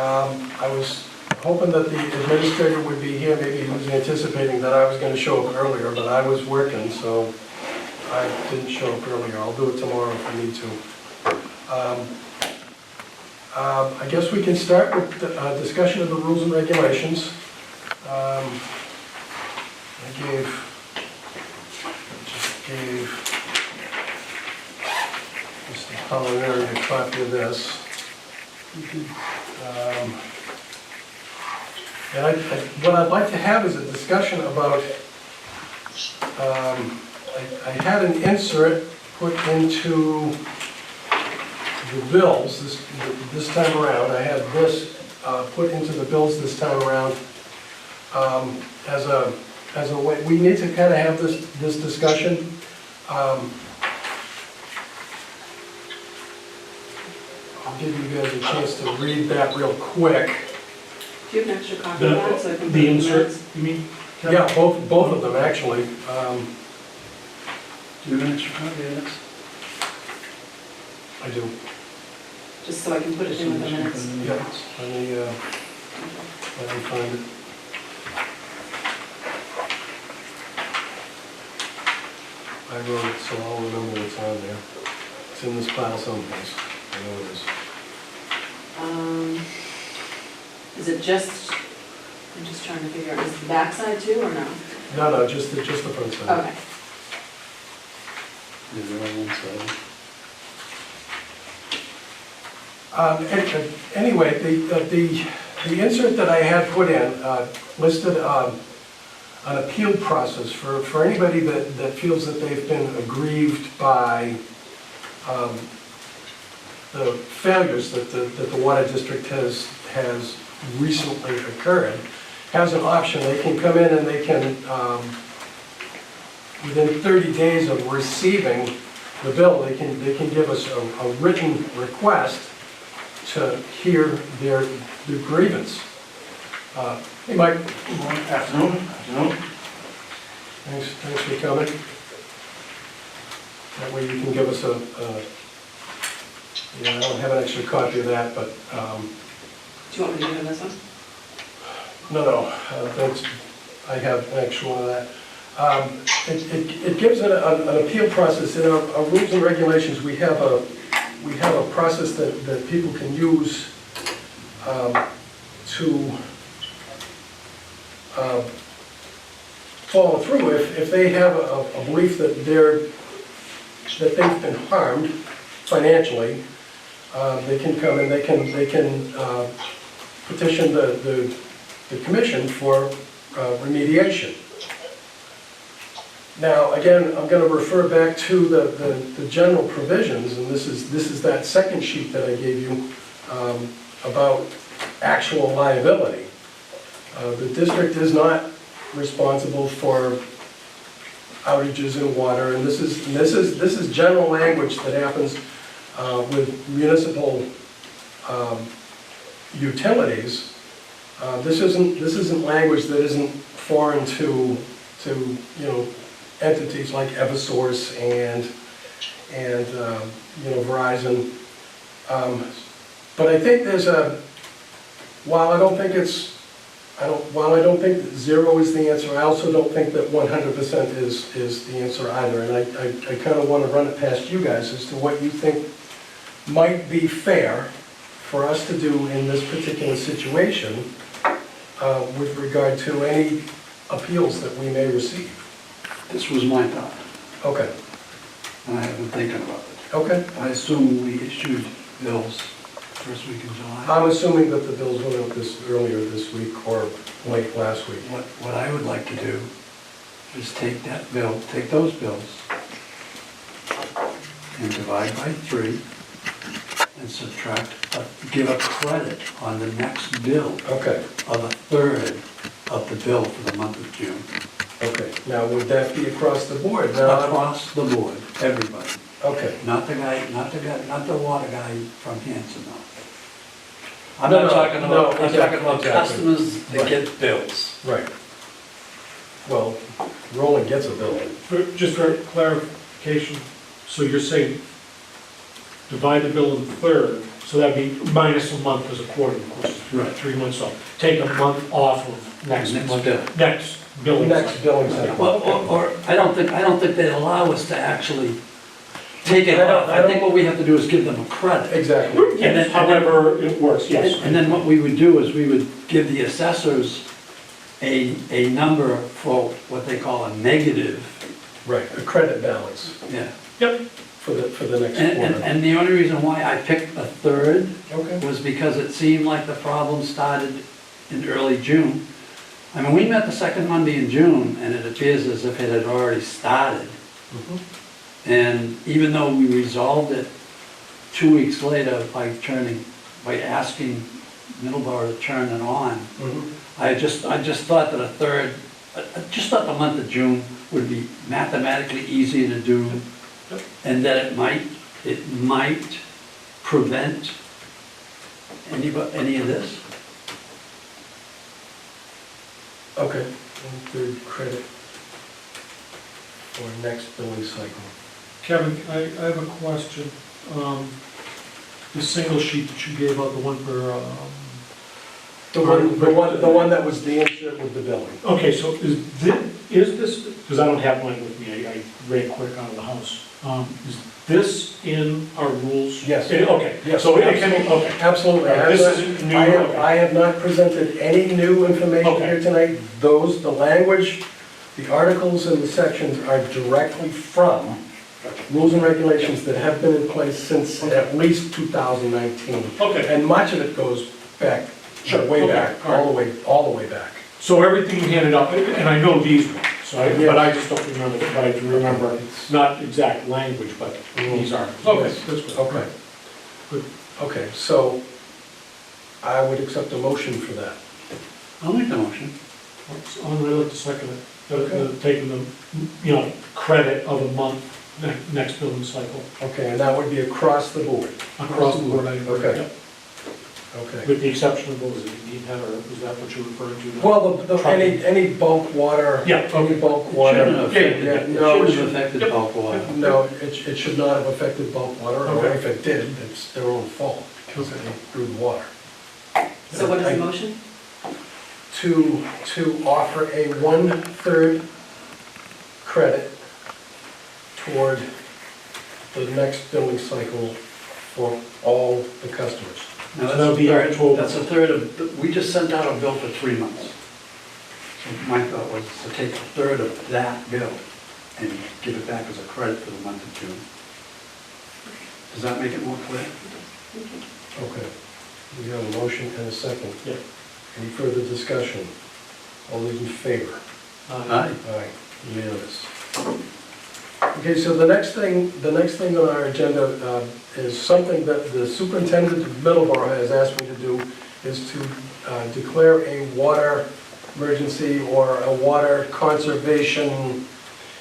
I was hoping that the administrator would be here. Maybe he was anticipating that I was going to show up earlier, but I was working, so I didn't show up earlier. I'll do it tomorrow if I need to. I guess we can start with the discussion of the rules and regulations. I just gave Mr. Pollinari a copy of this. And what I'd like to have is a discussion about, I had an insert put into the bills this time around. I had this put into the bills this time around as a way. We need to kind of have this discussion. I'll give you guys a chance to read that real quick. Do you have an extra copy of that so I can put The it in insert, minutes? you mean? Yeah, both of them actually. Do you have an extra copy of this? I do. Just so I can put it in with the minutes. Yeah, let me find it. I wrote it, so I'll remember what's on there. It's in this pile someplace. I know it is. Is it just, I'm just trying to figure out, is the back side too or no? No, just the front side. Okay. Is there on one side? Anyway, the insert that I had put in listed an appeal process for anybody that feels that they've been aggrieved by the failures that the water district has recently occurred, has an option. They can come in and they can, within 30 days of receiving the bill, they can give us a written request to hear their grievance. Hey, Mike. Good morning. Afternoon. Thanks for coming. That way you can give us I don't have an extra copy of that, but. Do you want me to give him this one? No, thanks. I have an actual one of that. It gives an appeal process. In our rules and regulations, we have a process that people can use to follow through if they have a belief that they've been harmed financially. They can come and they can petition the commission for remediation. Now, again, I'm going to refer back to the general provisions, and this is that second sheet that I gave you about actual liability. The district is not responsible for outages in water, and this is general language that happens with municipal utilities. This isn't language that isn't foreign to entities like Eversource and Verizon. But I think there's while I don't think that zero is the answer, I also don't think that 100% is the answer either. And I kind of want to run it past you guys as to what you think might be fair for us to do in this particular situation with regard to any appeals that we may receive. This was my thought, Okay. and I have been thinking about it. Okay. I assume we issued bills first week in July. I'm assuming that the bills went out earlier this week or late last week. What I would like to do is take those bills and divide by 3 and subtract, give a credit on the next bill Okay. of a third of the bill for the month of June. Okay. Now, would that be across the board? Now, Across the board, everybody. okay. Not the water guy from Hanson, no. I'm No, not no, talking no, about, I'm exactly, talking about exactly. customers that Right. get bills. Right. Well, Roland gets a bill. Just for clarification, so you're saying divide the bill in third, So that'd be minus a month because a quarter, of course, is Right. 3 months, so take a month off of next Next month, bill. next billing Next cycle. billing cycle. Or, I don't think they allow us to actually take it I don't- off. I think what we have to do is give them a credit. Exactly. Yes, however it works, yes. And then what we would do is we would give the assessors a number for what they call a negative. Right, a credit balance Yeah. Yep, for the next And, quarter. and the only reason why I picked a third Okay. was because it seemed like the problem started in early June. I mean, we met the second Monday in June, and it appears as if it had already started. Mhm. And even though we resolved it 2 weeks later by asking Middleborough to turn it on, Mhm. I just thought that I just thought the month of June would be mathematically easier to do, and that it might prevent any of this. Okay, third credit for next billing cycle. Kevin, I have a question. The single sheet that you gave out, the one for, The one that was the insert with the billing. okay, so is this, because I don't have mine with me, I ran quick out of the house. Is this in our rules? Yes. Okay, Yes, so it can, okay. Absolutely. All right, this isn't new, okay. I have not presented any new information Okay. here tonight. The language, the articles and the sections are directly from rules and regulations that have been in place since at least 2019. Okay, And much of it goes back, Sure, way okay, back, all right. all the way back. so everything you handed out, and I know these ones, so Yeah. but I just don't remember, but I do remember, not exact language, but these are. Okay, Yes. that's good. Okay. Good. Okay, so I would accept a motion for that. I'll make the motion. I'm really like to second it, Okay. taking the, credit of a month, next billing cycle, Okay, and that would be across the board. across the board, I agree. Okay. Yep. Okay. With the exception of, what was it, Dean Head, or was that what you're referring to? Well, any bulk water. Yeah, okay. Any bulk Shouldn't water. have Yeah, affected, no, it shouldn't have affected Yep. bulk water. No, it should not have affected bulk water, or Okay. if it did, it's their own fault, because they drew the water. So what is the motion? To offer a 1/3 credit toward the next billing cycle for all the customers. No, So that'll be that's October. that's a third of, we just sent out a bill for 3 months. So my thought was to take a third of that bill and give it back as a credit for the month of June. Does that make it more clear? Okay. We have a motion and a second. Yeah. Any further discussion? All those in favor? Aye. Aye, unanimous. Okay, so the next thing on our agenda is something that the superintendent of Middleborough has asked me to do, is to declare a water emergency or a water conservation,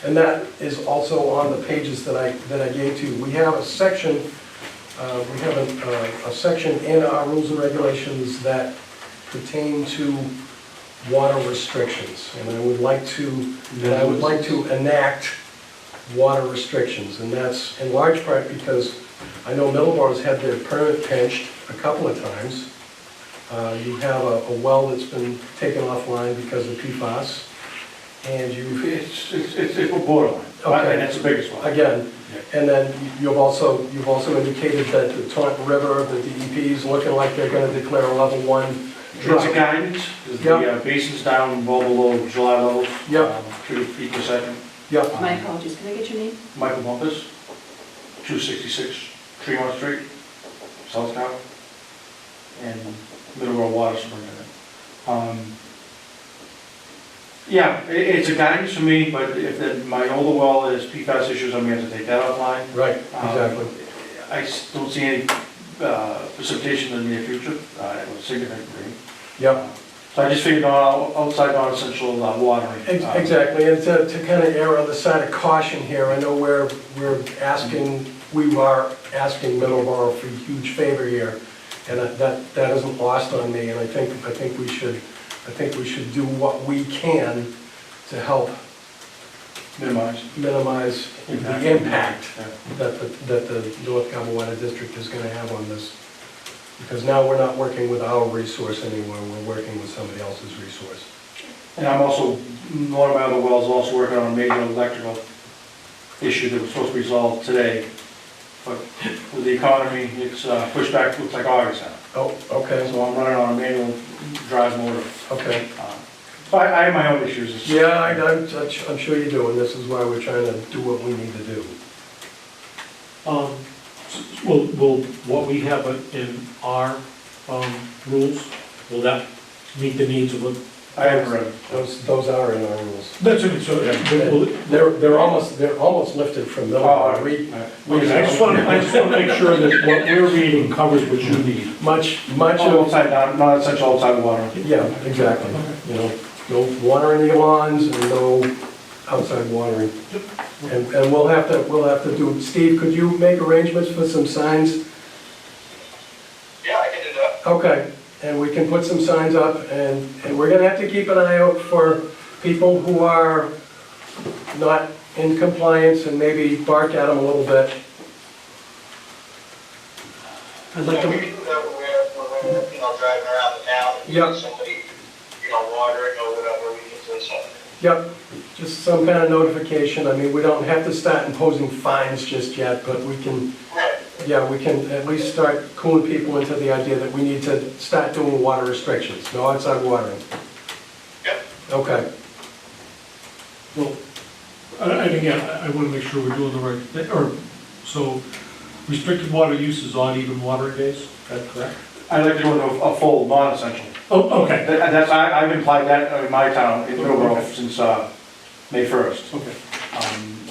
and that is also on the pages that I gave to you. We have a section, a section in our rules and regulations that pertain to water restrictions, and I would like to enact water restrictions, and that's in large part because I know Middleborough's had their permit pinched a couple of times. You have a well that's been taken offline because of PFAS, and you've, It's a borderline, Okay. and that's the biggest one. again, and then you've also indicated that the Taunton River, the DEP is looking like they're gonna declare a level 1 It's a drought. guidance, because Yep. the basin's down well below July levels. Yep. 2 feet per second. Yep, My apologies, can I get your name? Michael Bumpus, 266 Tremont Street, South Carver, and Middleborough Water Spring in it. Yeah, it's a guidance for me, but if my older well is PFAS issues, I'm gonna have to take that offline. right, Um, exactly. I don't see any precipitation in the near future, significant rain. Yep. So I just figured outside non-essential watering. Exactly, and to kind of err on the side of caution here, I know we are asking Middleborough for a huge favor here, and that isn't lost on me, and I think we should do what we can to help Minimize. the impact Yeah. that the North Carolina District is gonna have on this. Because now we're not working with our resource anymore, we're working with somebody else's resource. And I'm also, one of my other wells, also working on a major electrical issue that was supposed to be resolved today. But with the economy, it's pushed back, looks like August now. Oh, okay, So I'm running on a manual drive motor. okay. So I have my own issues. It's- Yeah, I'm sure you do, and this is why we're trying to do what we need to do. Will what we have in our rules, will that meet the needs of the? I haven't read it. Those are in our rules. That's it, so, will it- They're almost lifted from Miller. We, okay, I just want to make sure that what we're reading covers what you need. much All of, outside, not essential outside water. yeah, exactly. You know, no watering the lawns and no outside watering. And we'll have to do, Steve, could you make arrangements for some signs? Yeah, I can do that. Okay, and we can put some signs up, and we're gonna have to keep an eye out for people who are not in compliance and maybe bark at them a little bit. I'd like Yeah, we to, can do that when we're, you know, driving around the town. and Yeah. Somebody, you know, watering or whatever, we can say something. yep, just some kind of notification. I mean, we don't have to start imposing fines just yet, but we can, Right. yeah, we can at least start cooling people into the idea that we need to start doing water restrictions, no outside watering. Yep. Okay, Well, and again, I want to make sure we're doing the right thing, or, so restricted water use is odd even watering days, is that correct? I'd like to go into a full, non-essential. Oh, okay, I've implied that in my town, in Middleborough, since May 1st. okay.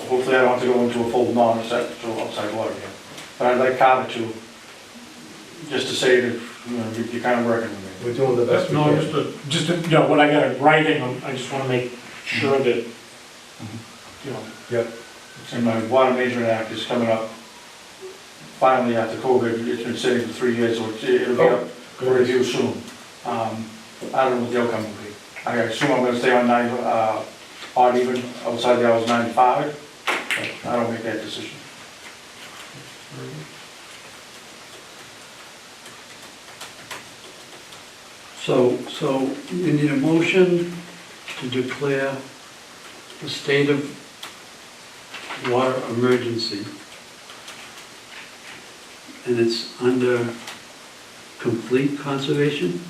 Hopefully I don't have to go into a full non-essential outside water again. But I'd like Carver to, just to say that, you know, you're kind of working with me. we're doing the best we No, can. just, you know, when I got it writing, I just want to make sure that, you know. Yep, And my water management act is coming up, finally after COVID, it's been sitting for 3 years, so it'll be up for review soon. I don't know what the outcome will be. I assume I'm gonna stay on odd even, outside the hours 9 to 5, but I don't make that decision. So you need a motion to declare a state of water emergency. And it's under complete conservation?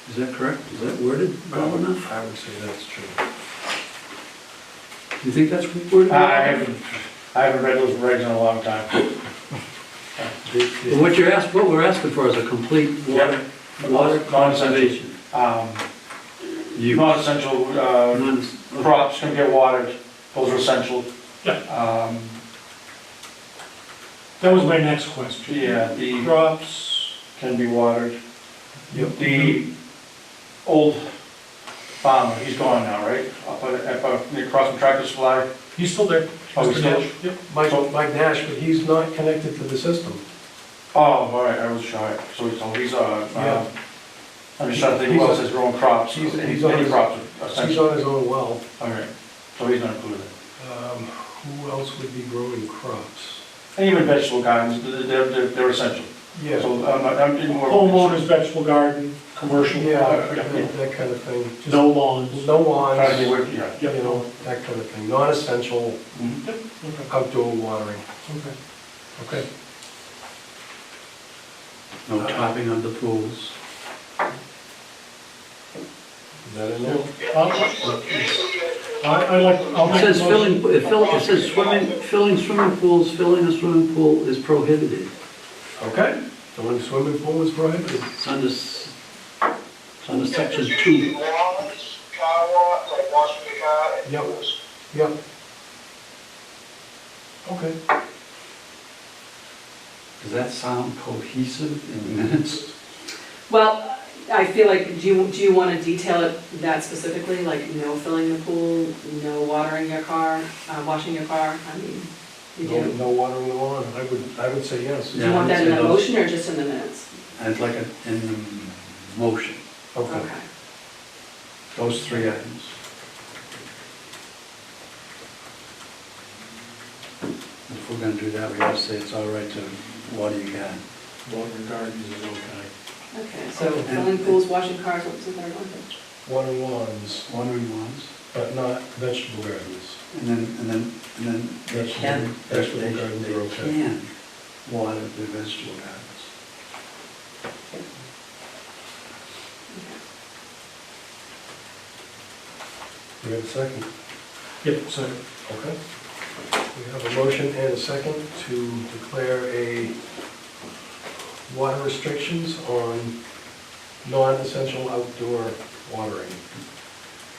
Is that correct? Is that worded well enough? I would say that's true. Do you think that's worded well I enough? haven't read those regs in a long time. Well, what we're asking for is a complete water conservation. You, Non-essential crops can get watered, those are essential. Yeah. That was my next question. Yeah, the Crops, can be watered. Yep. The old farmer, he's gone now, right? Across from Tractor Supply. he's still there. Oh, he's still? Yep. Mike Nash, but he's not connected to the system. Oh, all right, I was shy. So he's, Yeah. I'm just trying to think who else has grown crops. He's on Any his- crops, He's essentially. on his own well. All right, so he's not included. Who else would be growing crops? And even vegetable gardens, they're essential. Yeah, So I'm getting more. Homeowners, vegetable garden, commercial. yeah, yeah. that kind of thing. Just No lawns. No Trying to get lawns, rid, yeah. you know, that kind of thing. Non-essential Mhm. Yep, okay, outdoor watering. okay. Okay. no topping of the pools. Is that in there? I like, I'll It make says a motion. it says filling swimming pools, filling a swimming pool is prohibited. Okay. Filling swimming pool is prohibited. It's under section 2. Lawns, car wash, like washing your car and Yep. pools. Yep. Okay. Does that sound cohesive in minutes? Well, I feel like, do you want to detail it that specifically, like no filling the pool, no watering your car, washing your car? I mean, you No, do? no watering the lawn. I would say yes. Do you want that in Yeah, the I'd say motion or just in the minutes? I'd like it in the motion, Okay. those 3 items. If we're gonna do that, we gotta say it's all right to water your garden. Watering gardens is okay. Okay, so filling pools, washing cars, what was the third one? One-on-ones, Watering ones, but not vegetable gardens. and then they can, Vegetable gardens are okay. they can water their vegetable gardens. We have a second? Yep, so, Okay. We have a motion and a second to declare a water restrictions on non-essential outdoor watering.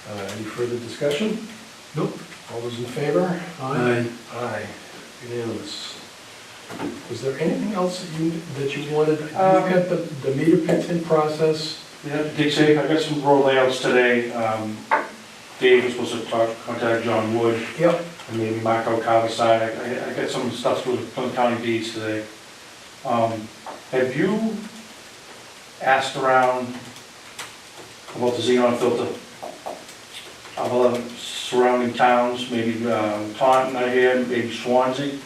Any further discussion? nope, All those in favor? aye. Aye, unanimous. Was there anything else that you wanted? You've got the meter pits in process. Yeah, dig safe, I got some road layouts today. Dave was supposed to contact John Wood Yep. and maybe mark out Carver side. I got some stuff through the Plymouth County deeds today. Have you asked around about the xenon filter? Of other surrounding towns, maybe Taunton, I hear, maybe Swansea,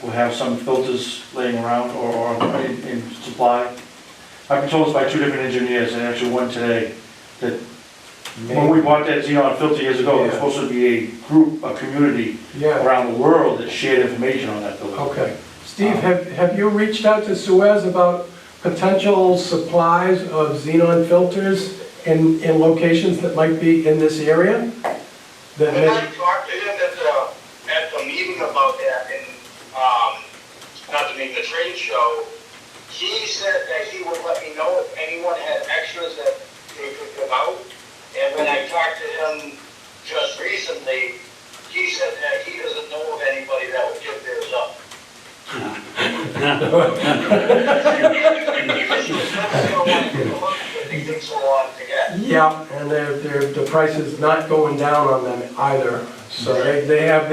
will have some filters laying around or in supply. I've been told by two different engineers, and actually one today, that when we bought that xenon filter years ago, there's supposed to be a group, a community Yeah, around the world that shared information on that filter. okay. Steve, have you reached out to Suez about potential supplies of xenon filters in locations that might be in this area? That When I may, talked to him at the meeting about that, and, not to make the trade show, he said that he would let me know if anyone had extras that they could give out. And when I talked to him just recently, he said that he doesn't know of anybody that would give theirs up. He takes so long to get. yeah, and the price is not going down on them either. So they have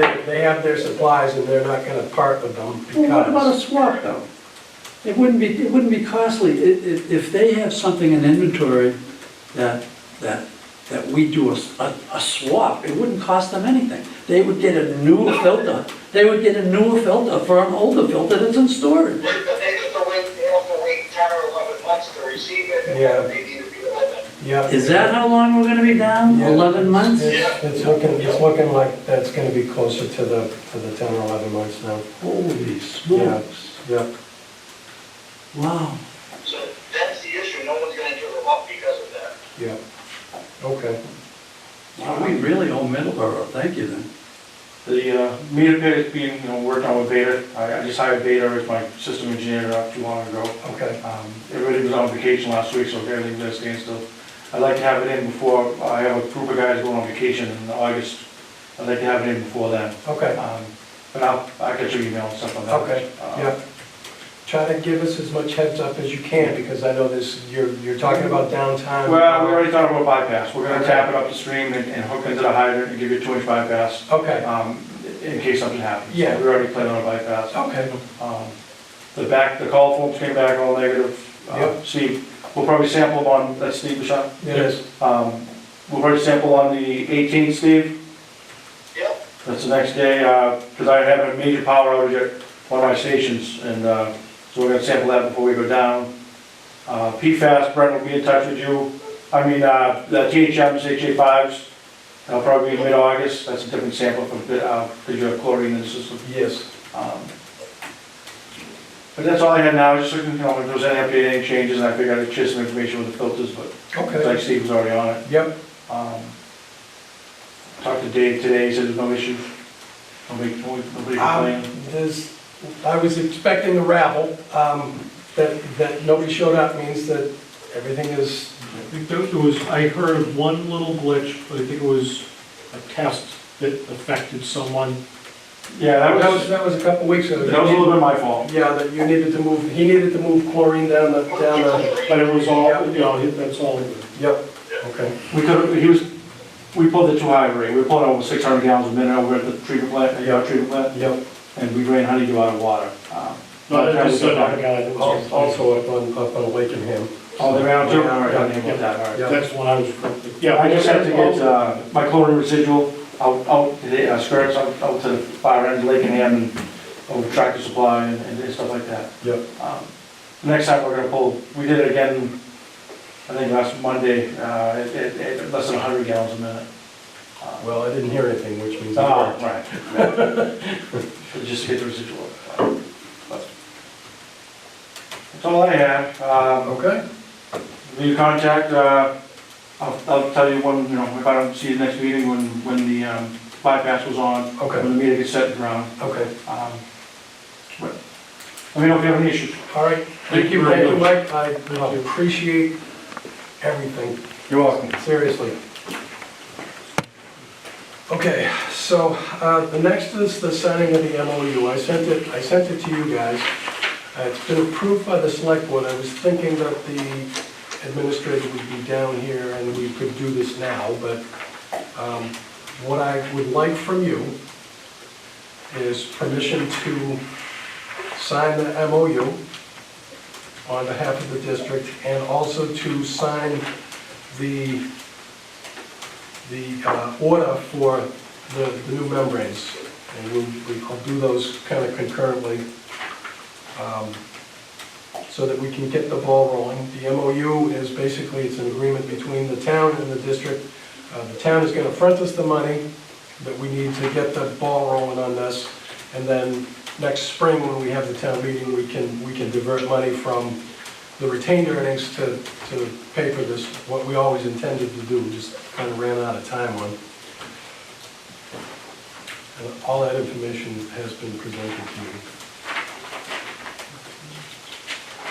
their supplies and they're not gonna part with them Well, what about a because. swap though? It wouldn't be costly, if they have something in inventory that we do a swap, it wouldn't cost them anything. They would get a newer filter, for an older filter that's in storage. But they have to wait 10 or 11 months to receive it, and Yeah. they need to be delivered. Yeah. Is that how long we're gonna be down? Yeah. 11 months? It's looking like that's gonna be closer to the 10 or 11 months now. Holy smokes. Yeah, Wow. So that's the issue, no one's gonna give them up because of that. yeah. Okay. Wow, we really owe Middleborough, thank you then. The meter pit is being, worked on with Beta. I just hired Beta as my system engineer not too long ago. Okay. Everybody was on vacation last week, so everything's at a standstill. I'd like to have it in before, I have a group of guys going on vacation in August. I'd like to have it in before then. Okay. But I'll get your email and stuff on that. Okay, yeah. Try to give us as much heads up as you can, because I know this, you're talking about downtime. Well, we already talked about bypass. We're gonna tap it up the stream and hook into the hydrant and give you a 2-inch bypass, Okay, in case something happens. Yeah. We already planned on a bypass. okay, The call forms came back all negative. Yep. Steve, we'll probably sample on, that's Steve Basham? it is. We'll probably sample on the 18th, Steve. Yep. That's the next day, because I have a major power outage at one of my stations, and so we're gonna sample that before we go down. PFAS, Brent will be in touch with you. I mean, the THMs, HA5s, that'll probably be in mid-August. That's a different sample because you have chlorine in the system. Yes. But that's all I had now, just looking, if there was any update, any changes, and I figured I'd share some information with the filters, but Okay. like Steve was already on it. Yep, Talked to Dave today, he said there's no issues. Nobody complained. I was expecting a rabble, that nobody showed up means that everything is, I think there was, I heard of one little glitch, but I think it was a test that affected someone. Yeah, that was a couple weeks ago. that was a little bit my fault. Yeah, that you needed to move, he needed to move chlorine down the, But it was all, that's all. yep, okay. We pulled it too high rate, we were pulling over 600 gallons a minute over at the treatment plant, treatment plant, Yep, and we ran honeydew out of water. Not that it's not a guy that was. also up on Lake and Ham. Oh, they ran out too? Yeah, All right, I yeah, didn't get that, all right. yeah. That's the one I was, yeah. I just had to get my chlorine residual out to the skirts, out to the far end, Lake and Ham, of Tractor Supply and stuff like that. Yep. Next time we're gonna pull, we did it again, I think last Monday, at less than 100 gallons a minute. Well, I didn't hear anything, which means. it Oh, worked. right. Just to get the residual. But that's all I have. Okay, Be contact, I'll tell you when, you know, if I don't see you next meeting, when the bypass was on. Okay. When the meeting gets set in ground. okay. But let me know if you have any issues. All right. Thank you very Thank you, much. Mike. I Thank you. appreciate everything, You're welcome. seriously. Okay, so the next is the signing of the MOU. I sent it to you guys. It's been approved by the select board. I was thinking that the administrator would be down here and we could do this now, but what I would like from you is permission to sign the MOU on behalf of the district, and also to sign the order for the new membranes. And I'll do those kind of concurrently, so that we can get the ball rolling. The MOU is basically, it's an agreement between the town and the district. The town is gonna front us the money that we need to get the ball rolling on this, and then next spring, when we have the town meeting, we can divert money from the retained earnings to pay for this, what we always intended to do, just kind of ran out of time on. And all that information has been presented to you.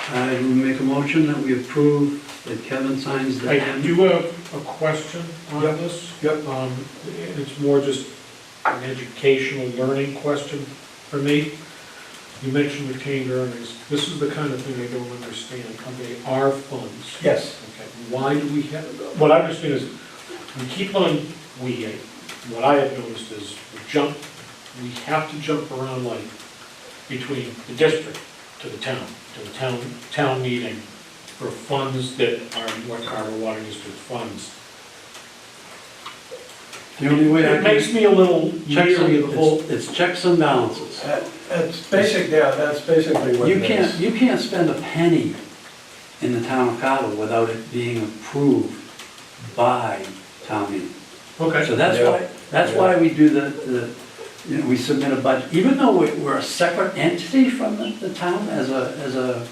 I will make a motion that we approve that Kevin signs the. I do have a question on Yep. this. Yep. It's more just an educational learning question for me. You mentioned retained earnings. This is the kind of thing I don't understand. Are they our funds? Yes. Okay, why do we have, what I understand is, we keep on, what I have noticed is, we have to jump around like, between the district to the town meeting for funds that are North Carver Water District funds. The only way I It can. makes me a little Checks leery of the whole. It's checks and balances. That's basically what You it is. can't spend a penny in the town of Carver without it being approved by town meeting. Okay. So that's why we do you know, we submit a budget, even though we're a separate entity from the town as a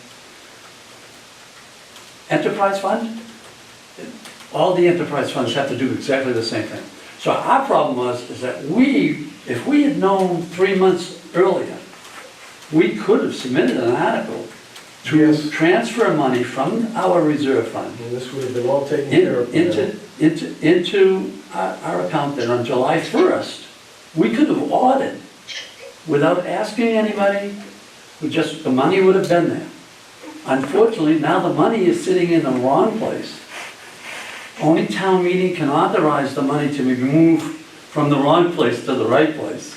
enterprise fund. All the enterprise funds have to do exactly the same thing. So our problem is that if we had known 3 months earlier, we could have submitted an article to Yes. transfer money from our reserve fund And this would have been all taken care of. into our account there on July 1st. We could have audited without asking anybody, the money would have been there. Unfortunately, now the money is sitting in the wrong place. Only town meeting can authorize the money to be moved from the wrong place to the right place.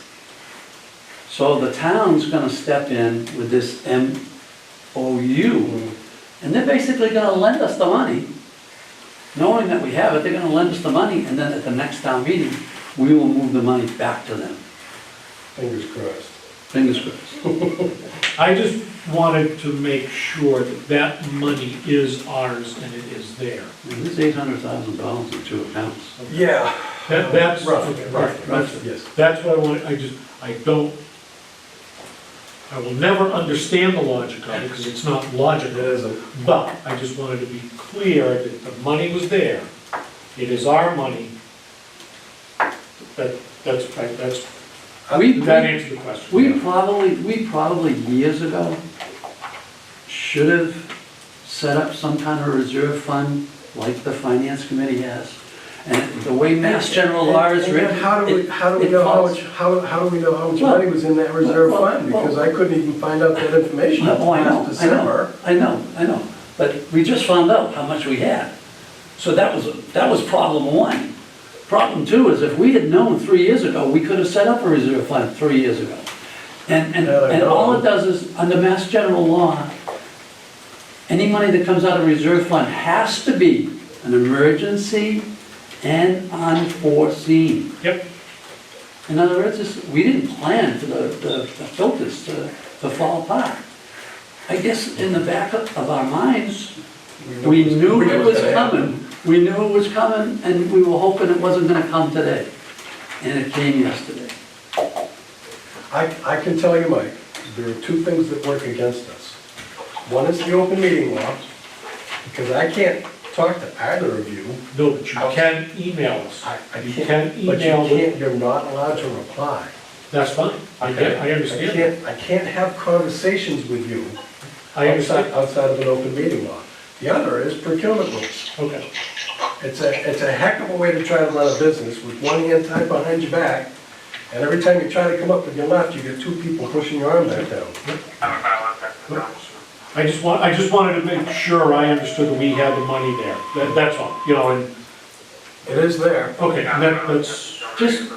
So the town's gonna step in with this MOU, and they're basically gonna lend us the money, knowing that we have it, they're gonna lend us the money, and then at the next town meeting, we will move the money back to them. Fingers crossed. Fingers crossed. I just wanted to make sure that that money is ours and it is there. And there's $800,000 in 2 accounts. Yeah. That's. Roughly. Yes. That's what I want, I will never understand the logic of it, because it's not It logical. isn't. But I just wanted to be clear that the money was there. It is our money. That's We- that answers the question. We probably years ago should have set up some kind of reserve fund like the finance committee has. And the way Mass General Law is And written. how do we it know how falls- much, how do we know how much Well, money was in that reserve well, fund? Because I couldn't even find out that information Oh, I know, last December. I know. But we just found out how much we had. So that was problem 1. Problem 2 is if we had known 3 years ago, we could have set up a reserve fund 3 years ago. And all it does is, under Mass General Law, any money that comes out of reserve fund has to be an emergency and unforeseen. Yep. In other words, we didn't plan for the filters to fall apart. I guess in the back of our minds, we knew it was coming. We knew it was coming, and we were hoping it wasn't gonna come today. And it came yesterday. I can tell you, Mike, there are two things that work against us. One is the open meeting law, because I can't talk to either of you. No, but you can email us. You can But you email, can't, you're not allowed to reply. that's fine, I understand. I can't have conversations with you I understand, outside of an open meeting law. The other is procurement rules. okay. It's a heck of a way to try to run a business with one hand tied behind your back, and every time you try to come up with your left, you get two people pushing your arm back down. I just wanted to make sure I understood that we had the money there, that's all, you know, and, It is there. okay, that's, Just,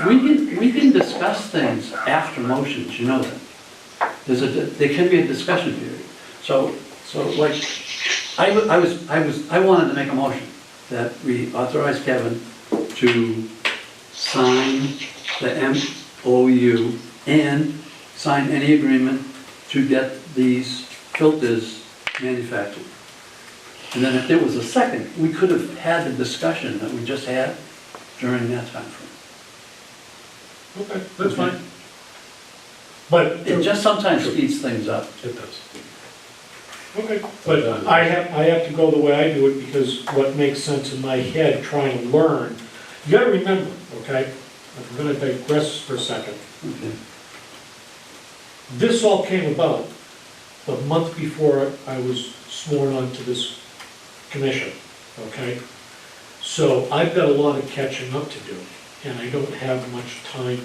we can discuss things after motions, you know that. There can be a discussion period. So like, I wanted to make a motion that we authorize Kevin to sign the MOU and sign any agreement to get these filters manufactured. And then if there was a second, we could have had the discussion that we just had during that time frame. okay, that's fine. But, It just sometimes speeds things up. It does. okay, but I have to go the way I do it because what makes sense in my head trying to learn. You gotta remember, okay, I'm gonna digress for a second. Okay. This all came about the month before I was sworn onto this commission, okay? So I've got a lot of catching up to do, and I don't have much time.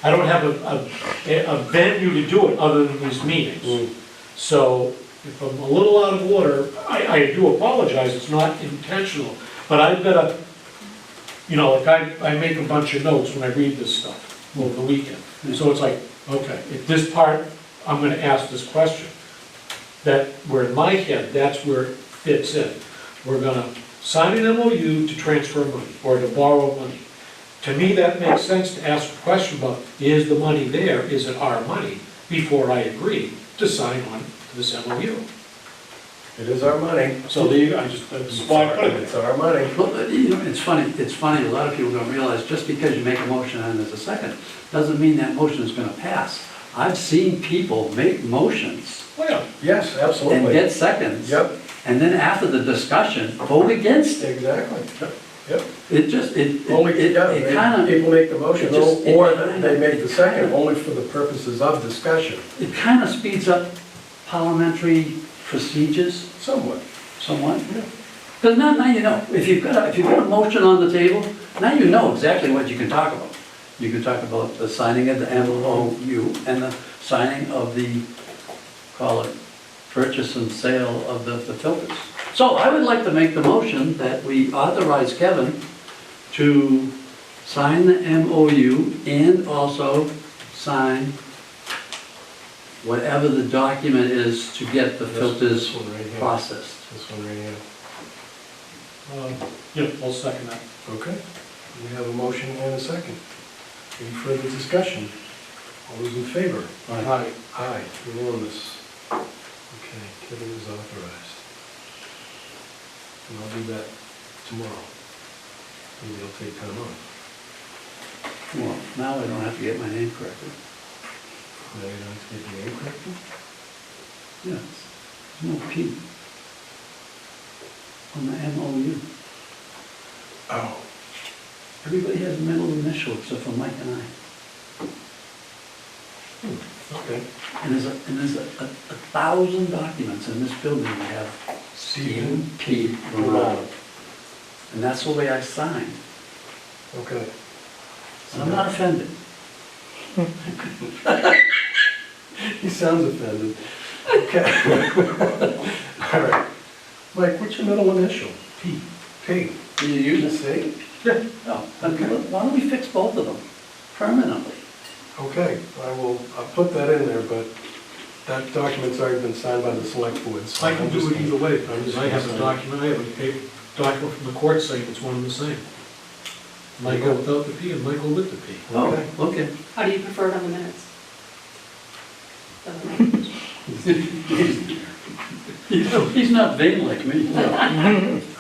I don't have a venue to do it other than these meetings. So if I'm a little out of order, I do apologize, it's not intentional. But I've got to, you know, like I make a bunch of notes when I read this stuff over the weekend. So it's like, okay, if this part, I'm gonna ask this question. That, where in my head, that's where it fits in. We're gonna sign an MOU to transfer money or to borrow money. To me, that makes sense to ask a question about, is the money there, is it our money, before I agree to sign on to this MOU. It is our money. So that's why I put it It's there. our money. Well, you know, it's funny, a lot of people don't realize, just because you make a motion and there's a second, doesn't mean that motion is gonna pass. I've seen people make motions Well, Yes, and absolutely. get seconds. Yep, And then after the discussion, vote against it. exactly. Yep. It just, it Only, kind of, people make the motion, it just- it or kinda- they make the second only for the purposes of discussion, it kind of speeds up parliamentary procedures somewhat. somewhat. Because now you know, if you've got a motion on the table, now you know exactly what you can talk about. You can talk about the signing of the MOU and the signing of the, call it, purchase and sale of the filters. So I would like to make the motion that we authorize Kevin to sign the MOU and also sign whatever the document is to get the filters This one right here. processed. This one right here. yeah, I'll second that. Okay, we have a motion and a second. Any further discussion? All those in favor? Aye. Aye, unanimous. Okay, Kevin is authorized. And I'll do that tomorrow. Maybe I'll take time off. Well, now I don't have to get my name corrected. Now you don't have to get the name corrected? Yes, there's no P on the MOU. Oh. Everybody has a middle initial except for Mike and I. Okay. And there's a 1,000 documents in this building that have Stephen P. Romano. And that's the way I sign. Okay. And I'm not offended. He sounds offended. Okay. All right. Mike, what's your middle initial? P. P. Do you use it? C? Yeah. No. Okay. Why don't we fix both of them permanently? Okay, I'll put that in there, but that document's already been signed by the select board. so I can I'm do just it either way. I'm just I have gonna a sign it. document, I have a paper document from the court saying it's one and the same. Michael without the P and Michael with the P. Oh, okay. How do you prefer it on the minutes? Doesn't matter. He's not vain like me.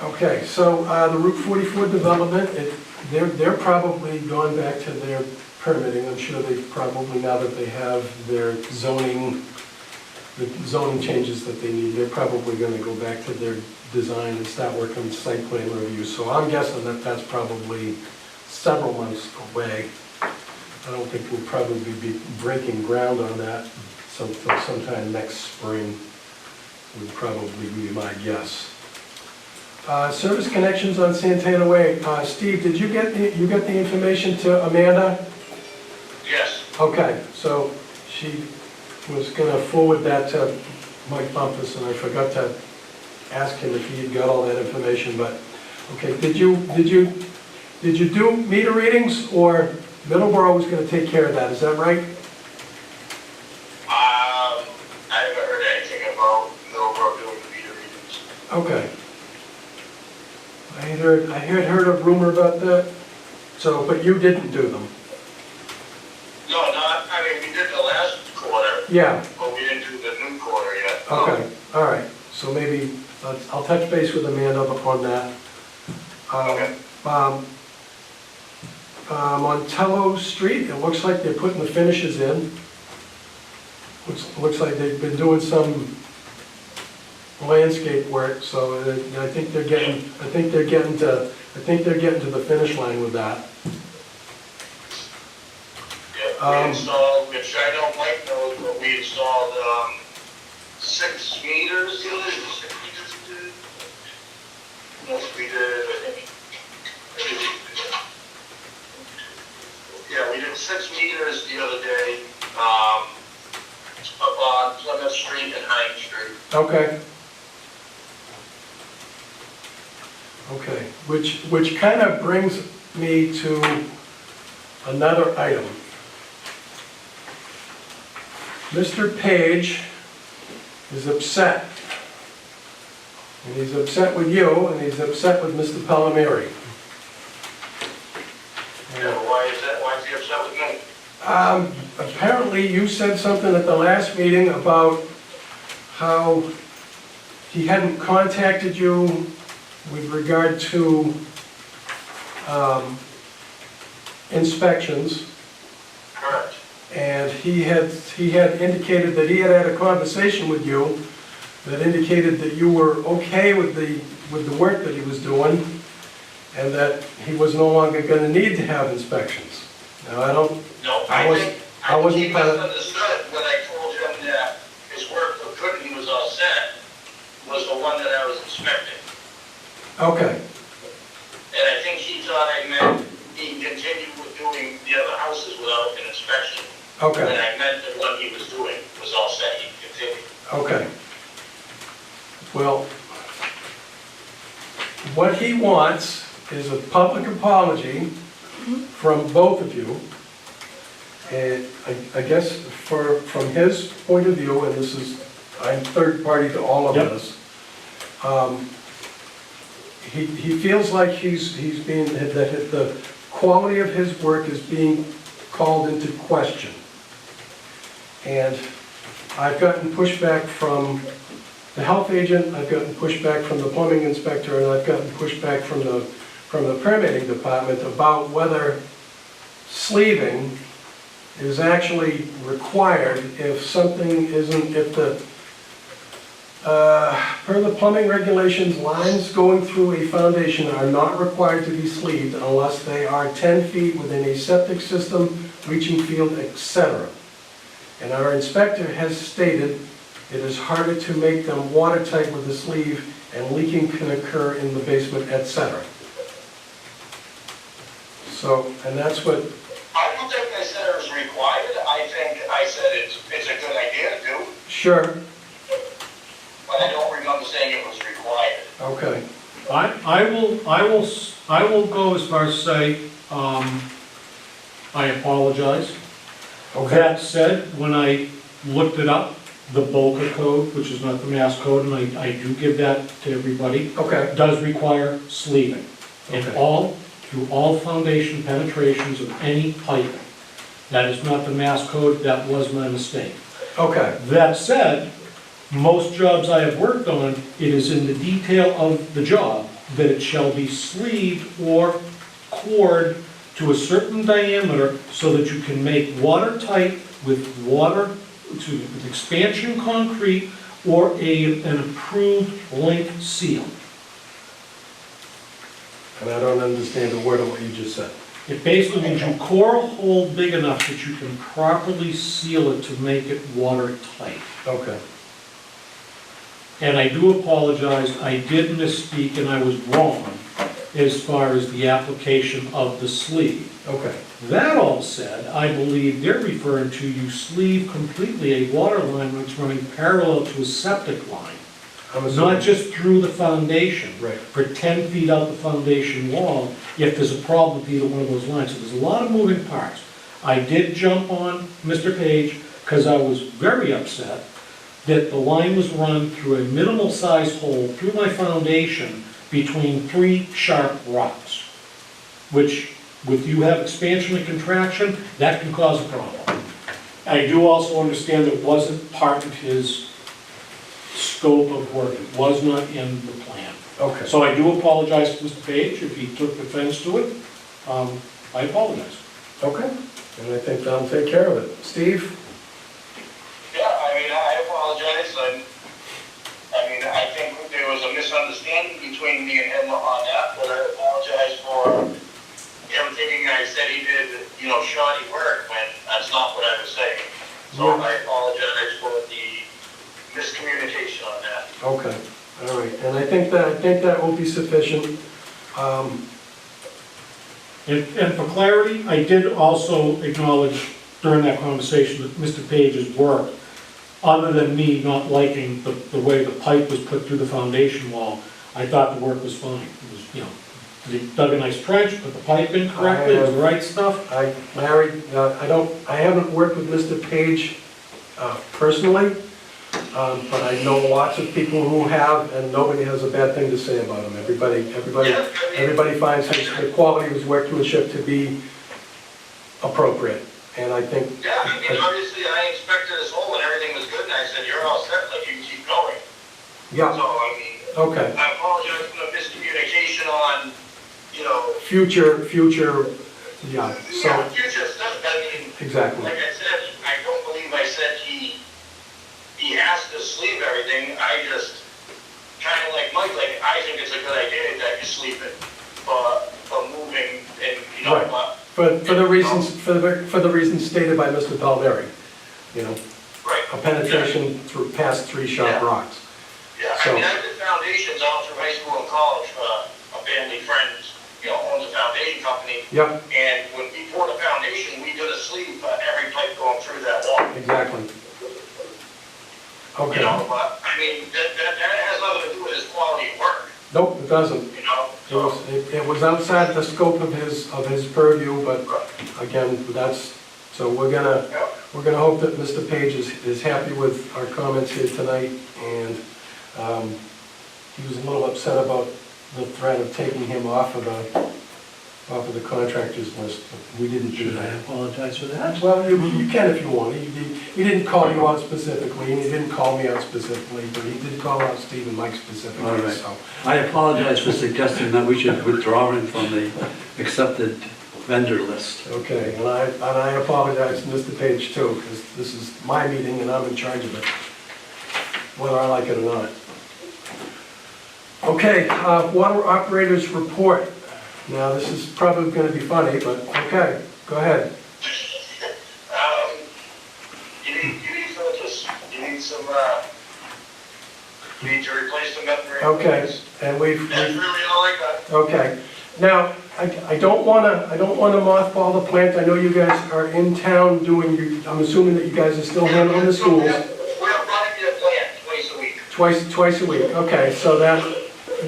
Okay, so the Route 44 development, they're probably gone back to their permitting. I'm sure they probably, now that they have their zoning, the zoning changes that they need, they're probably gonna go back to their design and start working on site plan review. So I'm guessing that that's probably several months away. I don't think we'll probably be breaking ground on that until sometime next spring would probably be my guess. Service connections on Santana Way. Steve, did you get the information to Amanda? Yes. Okay, so she was gonna forward that to Mike Bumpus, and I forgot to ask him if he had got all that information, but, okay, did you do meter readings, or Middleborough was gonna take care of that, is that right? I haven't heard anything about Millbrook doing the meter readings. Okay. I had heard a rumor about that, so, but you didn't do them? No, I mean, we did the last quarter, Yeah, but we didn't do the new quarter yet. okay, all right, so maybe, I'll touch base with Amanda on that. Okay. On Tello Street, it looks like they're putting the finishes in. Looks like they've been doing some landscape work, so I think they're getting to the finish line with that. Yeah, we installed, which I know Mike knows, but we installed, 6 meters, the other 6 meters we did. Yes, we did. Yeah, we did 6 meters the other day, up on Plymouth Street and Hine Street. Okay. Okay, which kind of brings me to another item. Mr. Page is upset. And he's upset with you, and he's upset with Mr. Palmieri. Yeah, why is that, why is he upset with me? Apparently you said something at the last meeting about how he hadn't contacted you with regard to inspections. Correct. And he had indicated that he had a conversation with you that indicated that you were okay with the work that he was doing, and that he was no longer gonna need to have inspections. Now, I don't, No, I wasn't he part of- misunderstood when I told him that his work looked good and he was all set, was the one that I was inspecting. okay, And I think he thought I meant he continued with doing the other houses without an inspection. When okay, I meant that what he was doing was all set, he continued. okay. Well, what he wants is a public apology from both of you. And I guess from his point of view, and this is, I'm third party to all of Yep. this, he feels like he's being, that the quality of his work is being called into question. And I've gotten pushback from the health agent, I've gotten pushback from the plumbing inspector, and I've gotten pushback from the permitting department about whether sleeving is actually required if something isn't, if the, per the plumbing regulations, lines going through a foundation are not required to be sleeved unless they are 10 feet within a septic system, leaching field, etc. And our inspector has stated it is harder to make them watertight with a sleeve, and leaking can occur in the basement, etc. So, and that's what, I don't think I said it was required, I think I said it's a good idea to do, sure, but I don't remember saying it was required. okay, I will go as far as say, I apologize. okay, That said, when I looked it up, the Boca code, which is not the Mass code, and I do give that to everybody, okay, does require sleeving. And Okay. all through all foundation penetrations of any pipe. That is not the Mass Code, that was my mistake. Okay, That said, most jobs I have worked on, it is in the detail of the job that it shall be sleeved or cored to a certain diameter so that you can make watertight with with expansion concrete or an approved link seal. and I don't understand a word of what you just said. It basically means you core a hole big enough that you can properly seal it to make it watertight. Okay, And I do apologize, I did misspeak and I was wrong as far as the application of the sleeve. okay, That all said, I believe they're referring to you sleeve completely a water line that's running parallel to a septic line. I'm assuming. Not just through the foundation. Right. For 10 feet out the foundation wall, if there's a problem with either one of those lines. So there's a lot of moving parts. I did jump on Mr. Page because I was very upset that the line was run through a minimal sized hole through my foundation between 3 sharp rocks, which, with you have expansion and contraction, that can cause a problem. I do also understand it wasn't part of his scope of work, it was not in the plan. okay. So I do apologize to Mr. Page if he took offense to it. I apologize. Okay, and I think that'll take care of it. Steve? Yeah, I mean, I apologize, I think there was a misunderstanding between me and him on that, but I apologize for him thinking I said he did, shoddy work, when that's not what I was saying. So Yeah. I apologize for the miscommunication on that. Okay, all right, and I think that will be sufficient. And for clarity, I did also acknowledge during that conversation that Mr. Page's work, other than me not liking the way the pipe was put through the foundation wall, I thought the work was fine. It was, they dug a nice trench, put the pipe in correctly, it was the right stuff. Larry, I haven't worked with Mr. Page personally, but I know lots of people who have, and nobody has a bad thing to say about him. Everybody finds the quality of his workmanship to be appropriate, and I think. Yeah, obviously I inspected his hole and everything was good, and I said, you're all set, like, you can keep going. Yeah, So, okay. I apologize for the miscommunication on, Future, yeah, so, future stuff, exactly. like I said, I don't believe I said he has to sleeve everything. I just, kind of like Mike, I think it's a good idea that you sleeve it for moving and, Right. For the reasons stated by Mr. Palmieri, Right. a penetration through past 3 sharp Yeah. rocks. Yeah, So- I did foundations all through high school and college for a family friend, owns a foundation company. Yep, And when we poured a foundation, we did a sleeve for every pipe going through that wall. exactly. Okay. But, that has nothing to do with his quality of work, Nope, it doesn't. so. It was outside the scope of his purview, but again, so we're gonna hope that Mr. Page is happy with our comments here tonight, and he was a little upset about the threat of taking him off of the contractors list, but we didn't do Should I that. apologize for that? Well, you can if you want. He didn't call you out specifically, and he didn't call me out specifically, but he did call out Steve and Mike All specifically, right. so. I apologize for suggesting that we should withdraw him from the accepted vendor list. Okay, and I apologize to Mr. Page too, because this is my meeting and I'm in charge of it, whether I like it or not. Okay, water operators report. Now, this is probably gonna be funny, but okay, go ahead. You need filters, you need some, you need to replace the membrane. Okay, and That's really all I got. okay. Now, I don't wanna mothball the plant. I know you guys are in town doing, I'm assuming that you guys are still handling the schools. We're running your plant twice a week. Twice a week, okay, so that,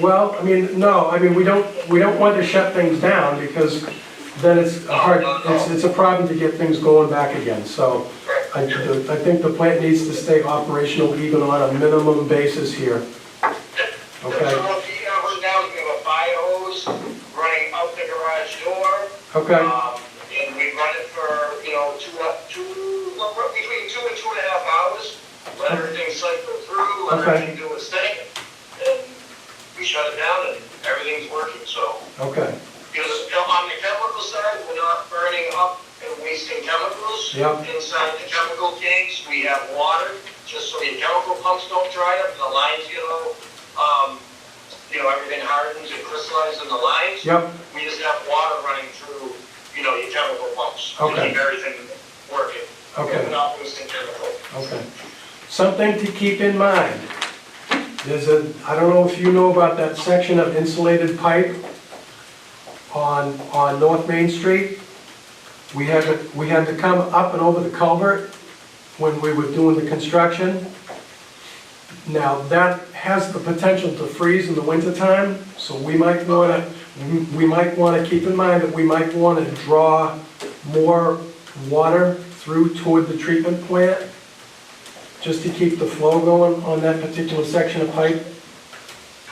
well, we don't want to shut things down, because then it's a problem to get things going back again, so I think the plant needs to stay operational even on a minimum basis here. Okay. So what we have right now is we have a fire hose running out the garage next door. Okay, And we run it for, you know, between 2 and 2.5 hours. Let everything cycle through, let Okay. everything do its thing. And we shut it down and everything's working, so. okay, Because on the chemical side, we're not burning up and wasting chemicals. Yep. Inside the chemical tanks, we have water, just so your chemical pumps don't dry up, and the lines, everything hardens and crystallizes in the lines. yep, We just have water running through, your chemical pumps. To Okay. keep everything working. Okay. And not wasting chemical. okay. Something to keep in mind. I don't know if you know about that section of insulated pipe on North Main Street. We had to come up and over the culvert when we were doing the construction. Now, that has the potential to freeze in the wintertime, so we might wanna keep in mind that we might wanna draw more water through toward the treatment plant, just to keep the flow going on that particular section of pipe.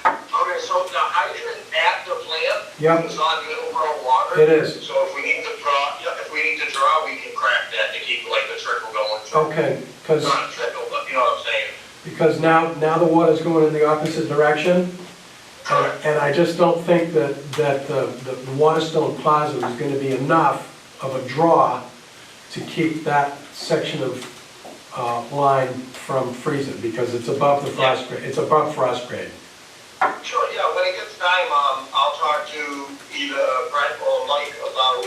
Okay, so the hydrant at the plant. Yep. Is on Middleborough water. It is. So if we need to draw, we can crack that to keep like the trickle going. Okay, because Not a trickle, but you know what I'm saying? now the water's going in the opposite direction. Correct. And I just don't think that the Waterstone Plaza is gonna be enough of a draw to keep that section of line from freezing, because it's above the frost grade, it's above frost grade. Sure, yeah, when it gets time, I'll talk to either Brent or Mike about,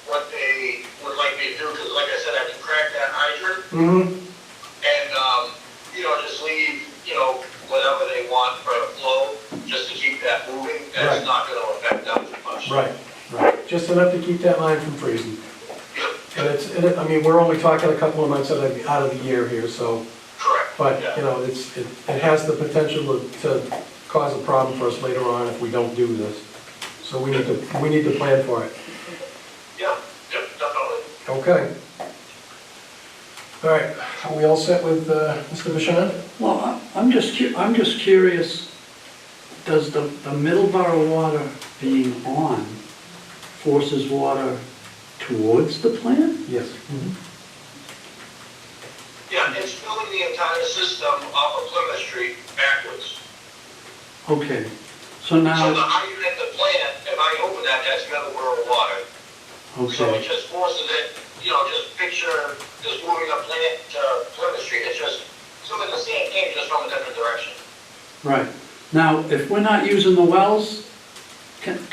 what they would like me to do, because like I said, I can crack that hydrant Mm-hmm, and, just leave, whatever they want for flow, just to keep that moving. Right. That's not gonna affect them too much. right, just enough to keep that line from freezing. Yep, And I mean, we're only talking a couple of months out of the year here, so, correct. but, Yeah. it has the potential to cause a problem for us later on if we don't do this. So we need to plan for it. Yeah, yep, definitely. Okay. All right, are we all set with Mr. Vachon? Well, I'm just curious, does the Middleborough water being on forces water towards the plant? Yes. Yeah, it's filling the entire system off of Plymouth Street backwards. Okay, so So the now, hydrant at the plant, if I open that, that's Middleborough water. So it okay, just forces it, just picture just moving a plant to Plymouth Street. It's just doing the same thing, just from a different direction. right. Now, if we're not using the wells,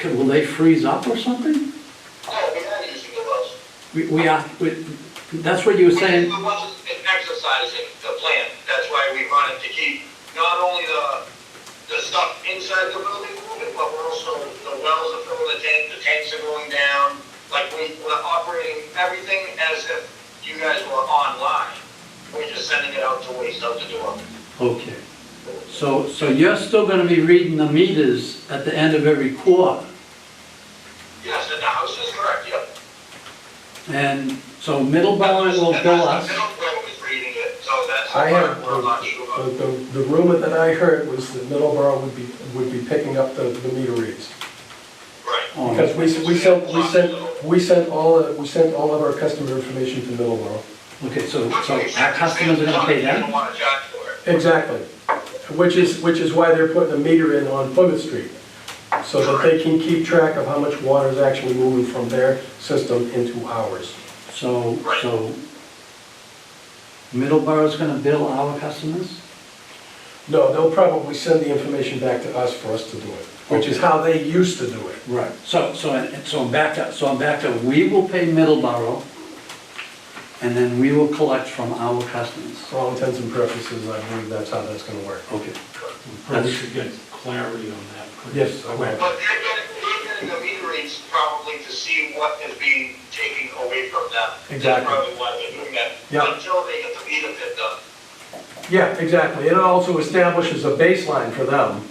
will they freeze up or something? No, we are using the wells. That's what you were saying, The wells is exercising the plant. That's why we run it to keep not only the stuff inside the building moving, but we're also, the wells are filling the tanks are going down. Like we're operating everything as if you guys were online. We're just sending it out to waste out the door. okay. So you're still gonna be reading the meters at the end of every quarter? Yes, and the house is correct, yep. And so Middleborough will bill us? Middleborough is reading it, so that's the I have, part we're not sure of. the rumor that I heard was that Middleborough would be picking up the meter reads. Right. Oh, Because we sent all of our customer information to Middleborough. Okay, so our customers are gonna pay You don't them? want to charge for it. Exactly. Which is why they're putting a meter in on Plymouth Street, so that they can keep track of how much water is actually moving from their system into ours. So Middleborough's gonna bill our customers? No, they'll probably send the information back to us for us to do it, which is how they used to do it. Right. So I'm back to, we will pay Middleborough, and then we will collect from our customers. For all intents and purposes, I believe that's how that's gonna work. Okay. We probably should get clarity on that. pretty Yes, I will. quick. But they're getting the meter reads probably to see what is being taken away from them. Exactly. That's probably why they're doing that. Yeah. Until they get the meter pit done. Yeah, exactly. And it also establishes a baseline for them.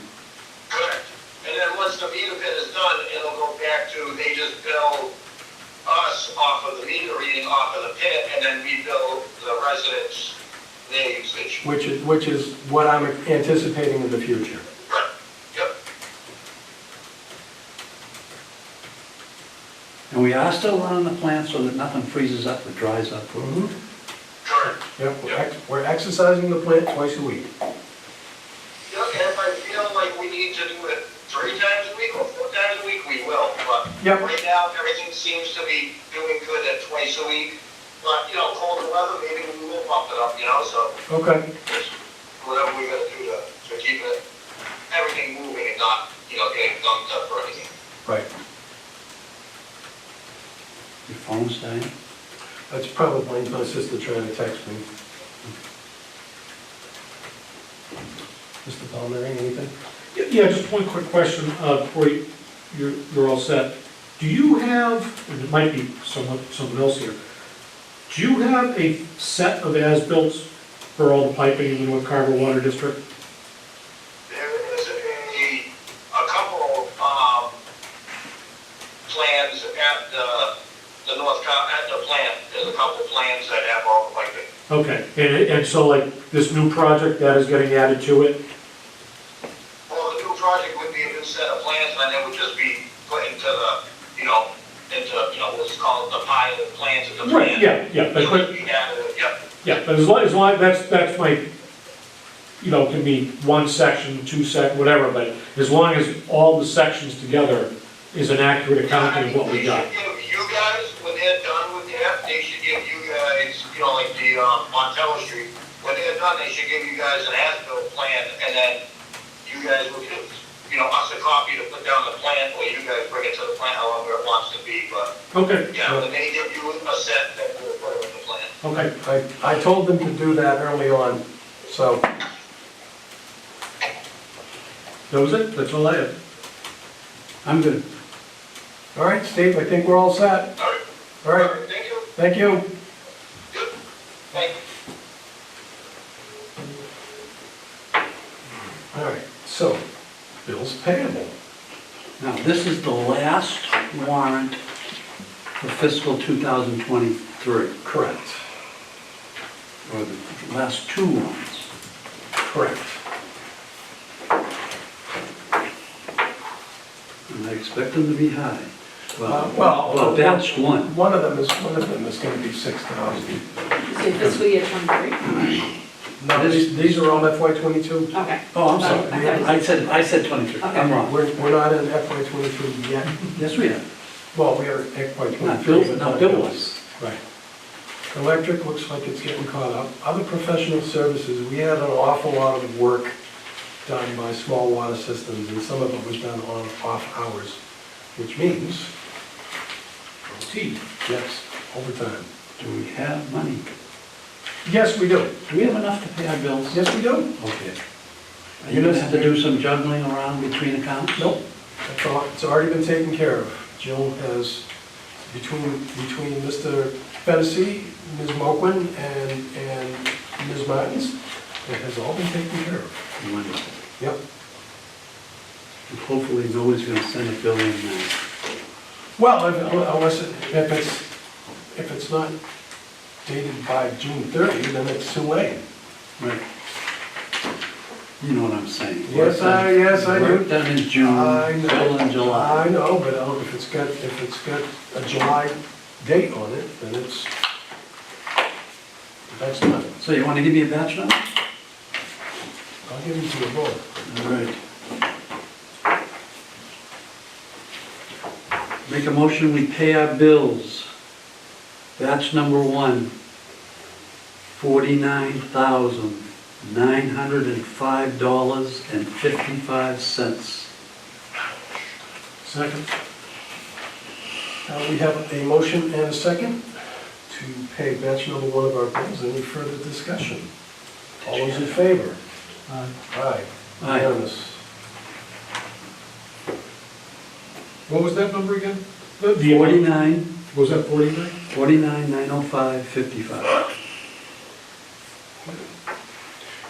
Correct. And then once the meter pit is done, it'll go back to, they just bill us off of the meter reading off of the pit, and then we bill the residents their usage. Which is what I'm anticipating in the future. Right. Yep. And we are still running the plant so that nothing freezes up or dries up. Mhm. Correct. Yep, we're exercising the plant twice a week. Yeah, and if I feel like we need to do it 3 times a week or 4 times a week, we will. But Yep. right now, everything seems to be doing good at twice a week. But, colder weather, maybe we will bump it up, so Okay. just whatever we gotta do to keep everything moving and not, getting dumped up or anything. Right. Your phone's dying? That's probably my sister trying to text me. Mr. Palmieri, anything? Yeah, just one quick question, before you're all set. Do you have, and it might be someone else here, do you have a set of as-built for all the piping in the North Carver Water District? There is a couple, plans at the at the plant, there's a couple plans that have all the piping. Okay, and so like this new project that is getting added to it? Well, the new project would be a new set of plans, and then it would just be put into the, what's called the pile of plans at the plant. Yeah, It would be added, yeah. yeah, but as long, that's my, can be one section, whatever, but as long as all the sections together is an accurate accounting of what we got. They should give you guys, when they're done with that, they should give you guys, like the, Montello Street, when they're done, they should give you guys an as-built plan, and then you guys will give, us a copy to put down the plan, or you guys bring it to the plant, however it wants to be, but, Okay, yeah, when they give you a set, then we'll put it in the plan. okay. I told them to do that early on, so, That was it, that's all I have. I'm good. all right, Steve, I think we're all set. All right. All right, Thank you. thank you. Good. Thank you. All right, so, bills payable. Now, this is the last warrant for fiscal 2023, Correct, or the last 2 warrants. correct. And I expect them to be high. Well, batch 1. One of them is gonna be 6,000. So fiscal year 23? No, these are all FY '22. Okay. Oh, I'm sorry. I said 23. I'm wrong. We're not in FY '23 yet. Yes, we are. Well, we are in FY '23. Not bill, but not bill-wise. Right. Electric looks like it's getting caught up. Other professional services, we had an awful lot of work done by small water systems, and some of it was done on off hours, which means, yes, overtime. Do we have money? Yes, we do. Do we have enough to pay our bills? Yes, we do. Okay. Are you gonna have to do some juggling around between accounts? Nope, it's already been taken care of. Jill has, between Mr. Fennessy, Ms. Moquin, and Ms. Martins, it has all been taken care of. Wonderful. Yep. And hopefully nobody's gonna send a bill in now. Well, if it's not dated by June 30, then it's too late. Right. You know what I'm saying? Yes, I do. Work done in June, I know. bill in July. I know, but if it's got a July date on it, then that's not. So you wanna give me a batch number? I'll give you to you both. All right. Make a motion, we pay our bills. Batch number 1, $49,905.55. Second? We have a motion and a second to pay batch number 1 of our bills. Any further discussion? All those in favor? Aye. Aye. Unanimous. What was that number again? 49, Was that 49? 49,905.55.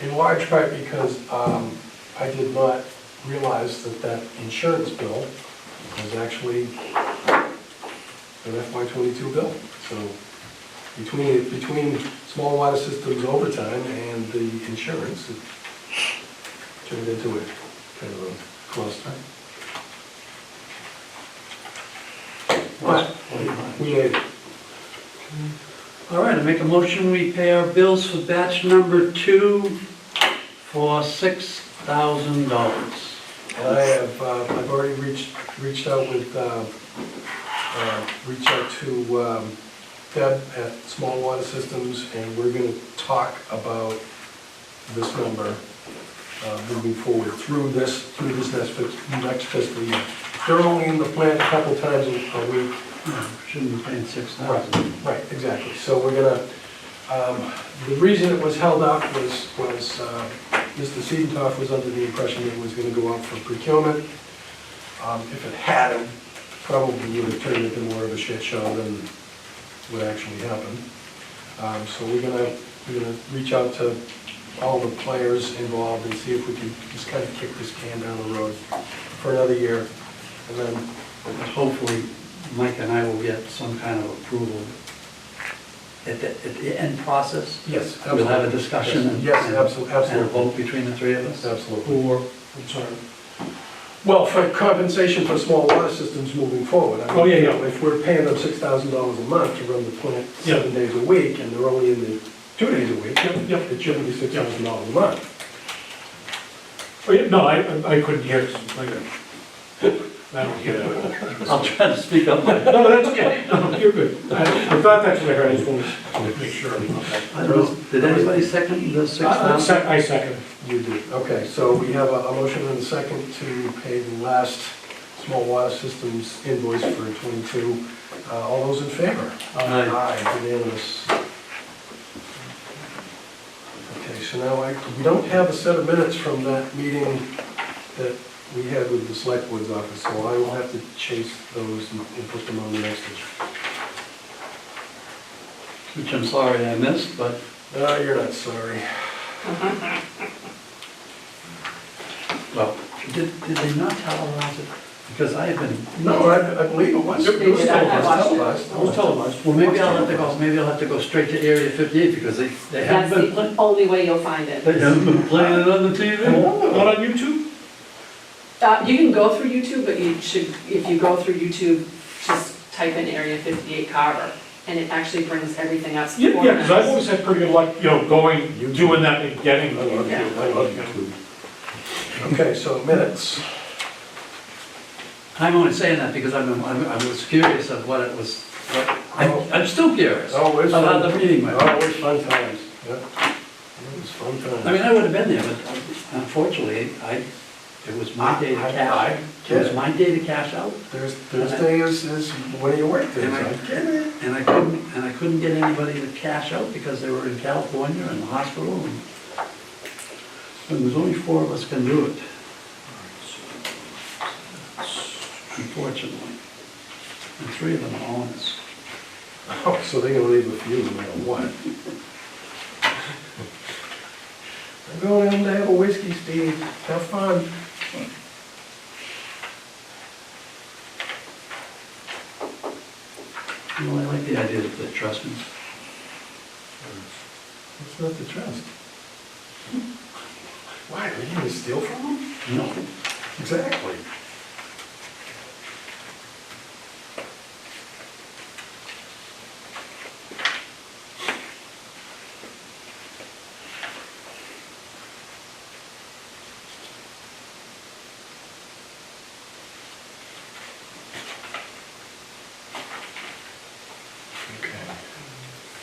In large part because I did not realize that insurance bill was actually an FY '22 bill. So between small water systems overtime and the insurance, it turned into a kind of a cluster. but we made it. All right, I make a motion, we pay our bills for batch number 2 for $6,000. And I have, I've already reached out to Deb at Small Water Systems, and we're gonna talk about this number moving forward through this next fiscal year. They're only in the plant a couple times a week. Shouldn't be paying $6,000. Right, exactly. So we're gonna, the reason it was held up was Mr. Siedenhoff was under the impression it was gonna go out for procurement. If it hadn't, probably would have turned into more of a shit show than what actually happened. So we're gonna reach out to all the players involved and see if we can just kind of kick this can down the road for another year. And then, Hopefully, Mike and I will get some kind of approval at the end process. yes, We'll have a absolutely. discussion and. Yes, absolutely, And a absolutely. vote between the three of us. Absolutely. I'm sorry. Well, for compensation for small water systems moving forward. I mean, Oh, yeah, yeah. you know, if we're paying them $6,000 a month to run the plant 7 days a week, and they're only in the 2 days a week, it shouldn't be $6,000 a month. Oh, yeah, no, I couldn't hear it. I don't hear that. I'll try to speak up. No, that's okay. No, you're good. I thought that's what I heard. I just wanted to make sure. Did anybody second the I $6,000? I second. You do. Okay, so we have a motion and a second to pay the last small water systems invoice for '22. All those in favor? Aye. Unanimous. Okay, so now we don't have a set of minutes from that meeting that we had with the select board's office, so I will have to chase those and put them on the next agenda. Which I'm sorry I missed, but No, you're not sorry. well, did they not televise it? Because I have been. No, I believe it was. They did. I watched it. televised. It was televised. Well, maybe I'll have to go straight to Area 58 because they That's haven't been the playing. only way you'll find it. They haven't been playing it on the TV. Not on YouTube? You can go through YouTube, but you should, if you go through YouTube, just type in Area 58 Carver, and it actually brings everything up. Yeah, because I've always had pretty good luck, going, doing that and getting. I love Yeah. you, I love YouTube. Okay, so minutes. I'm only saying that because I was curious of what it was. I'm still curious Always about fun. the meeting went. Always fun times, yeah. It was fun times. I mean, I would have been there, but unfortunately, it was my day to cash. It was my day to cash out, Thursday is one of your work days, And I- I get it. and I couldn't get anybody to cash out because they were in California in the hospital, and there's only 4 of us can do it, unfortunately. And 3 of them are honest. Oh, so they're gonna leave a few no matter what. I'm going in to have a whiskey, Steve, have fun. You know, I like the idea of the trust me. It's not the trust. Why, are you gonna steal from them? No. Exactly.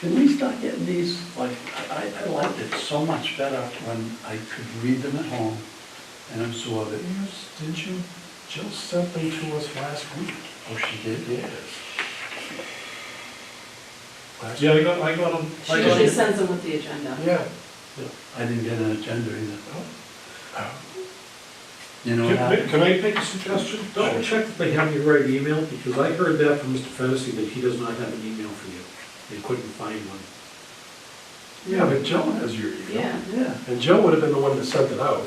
Can we start getting these, like, I liked it so much better when I could read them at home and absorb it. Yes, didn't you? Jill sent them to us last week. Oh, she did? Yes. Last Yeah, week. I got them. She usually sends them with the agenda. Yeah. I didn't get an agenda either. Oh. You know what happened? Can I make a suggestion? Double check that they have your right email, because I heard that from Mr. Fennessy, that he does not have an email for you. They couldn't find one. Yeah, but Jill has your email. Yeah. Yeah. And Jill would have been the one that sent it out.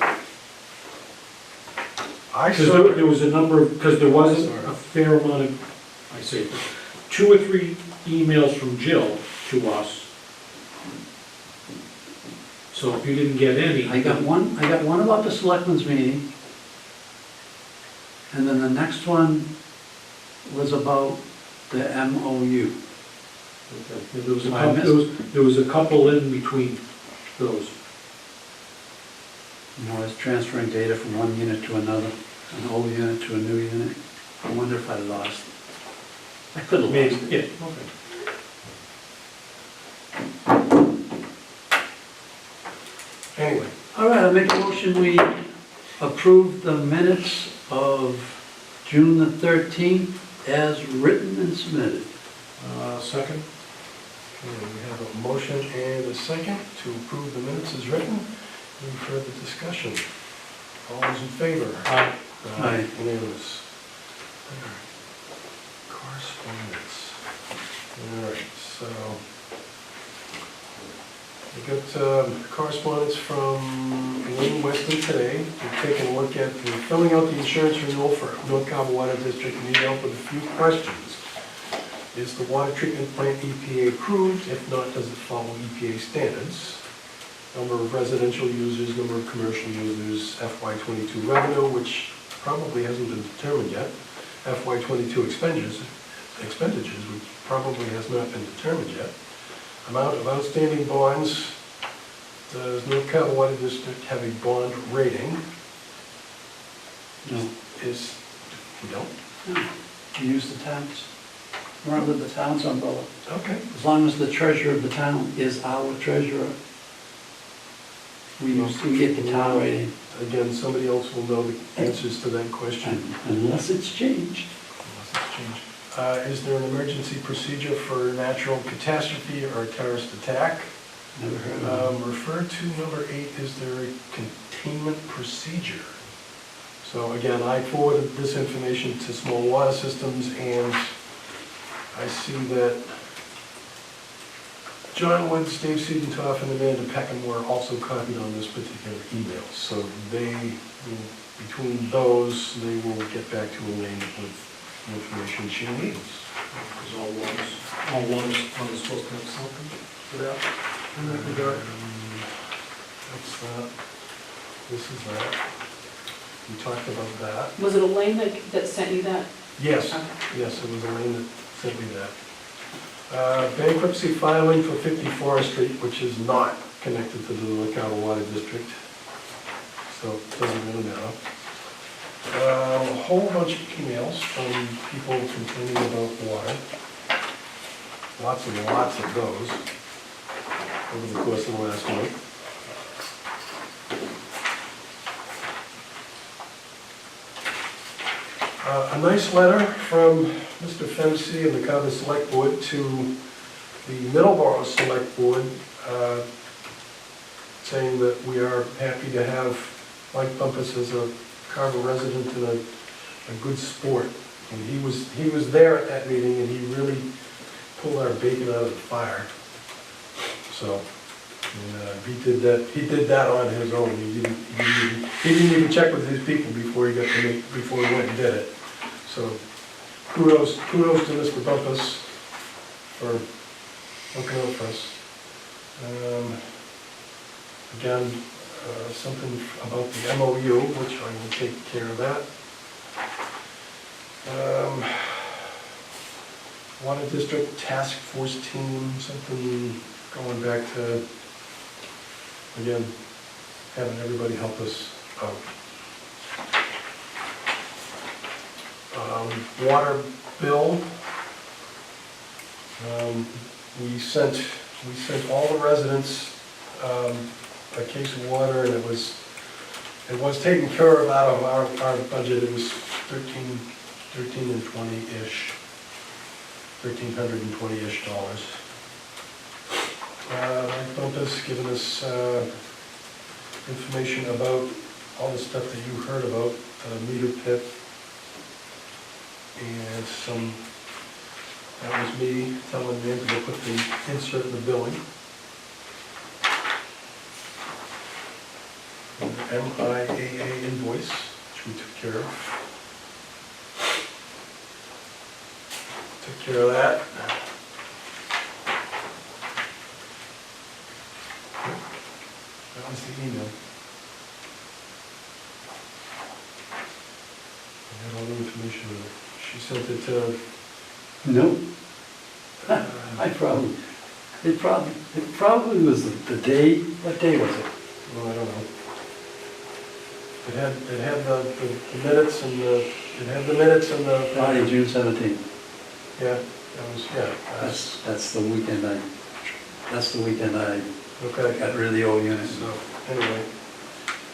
I Because saw, there was a number, because there was a fair amount of, I say, 2 or 3 emails from Jill to us. So if you didn't get any. I got one about the selectmen's meeting. And then the next one was about the MOU. Okay. And there was a I couple, missed- there was a couple in between those. You know, it's transferring data from one unit to another, an old unit to a new unit. I wonder if I lost it. I could have Maybe, lost yeah, it. okay. Anyway, All right, I'll make a motion, we approve the minutes of June the 13th as written and submitted. Second? okay, we have a motion and a second to approve the minutes as written. Any further discussion? All those in favor? Aye. Aye. Unanimous. All right. Correspondence. All right, so we got correspondence from Wayne Weston today. We've taken a look at filling out the insurance renewal for North Carver Water District. We need help with a few questions. Is the water treatment plant EPA approved? If not, does it follow EPA standards? Number of residential users, number of commercial users, FY22 revenue, which probably hasn't been determined yet. FY22 expenditures, which probably has not been determined yet. Amount of outstanding bonds. Does North Carver Water District have a bond rating? No, We don't? no, we use the towns. We're under the town's umbrella. Okay. As long as the treasurer of the town is our treasurer, we get the town rating, Again, somebody else will know the answers to that question. unless it's changed. Unless it's changed. Is there an emergency procedure for natural catastrophe or a terrorist attack? Never heard of it. Refer to number 8, is there a containment procedure? So again, I forwarded this information to Small Water Systems, and I see that John Woods, Dave Siedentoff, and Amanda Peckham were also copied on this particular email. So they, will, between those, they will get back to Elaine with the information she needs. Because all one is supposed to have something for that, in that regard. That's that. This is that. We talked about that. Was it Elaine that sent you that? Yes, Okay. yes, it was Elaine that sent me that. Bankruptcy filing for 50 Forest Street, which is not connected to the North Carver Water District, so it doesn't really matter. A whole bunch of emails from people complaining about water. Lots and lots of those over the course of the last month. A nice letter from Mr. Fempsey and the Carver Select Board to the Middleborough Select Board, saying that we are happy to have Mike Bumpus as a Carver resident and a good sport. And he was there at that meeting, and he really pulled our bacon out of the fire. So, and, he did that on his own. He didn't even check with his people before he went and did it. So kudos to Mr. Bumpus for looking out for us. Again, something about the MOU, which I will take care of that. Water District Task Force Team, something going back to, again, having everybody help us out. Water bill. We sent all the residents a case of water, and it was taken care of out of our budget. It was $13 and 20-ish, $1,320-ish. Mike Bumpus giving us information about all the stuff that you heard about, meter pit, and that was me telling them to go put the insert in the billing. And the MIAA invoice, which we took care of. Took care of that. That was the email. I had all the information in it. She sent it to Nope. It probably was the day, what day was it? Well, I don't know. It had the minutes and the. Friday, June 17th. Yeah, that was, yeah. That's the weekend I Okay, got rid of the old unit. so, anyway.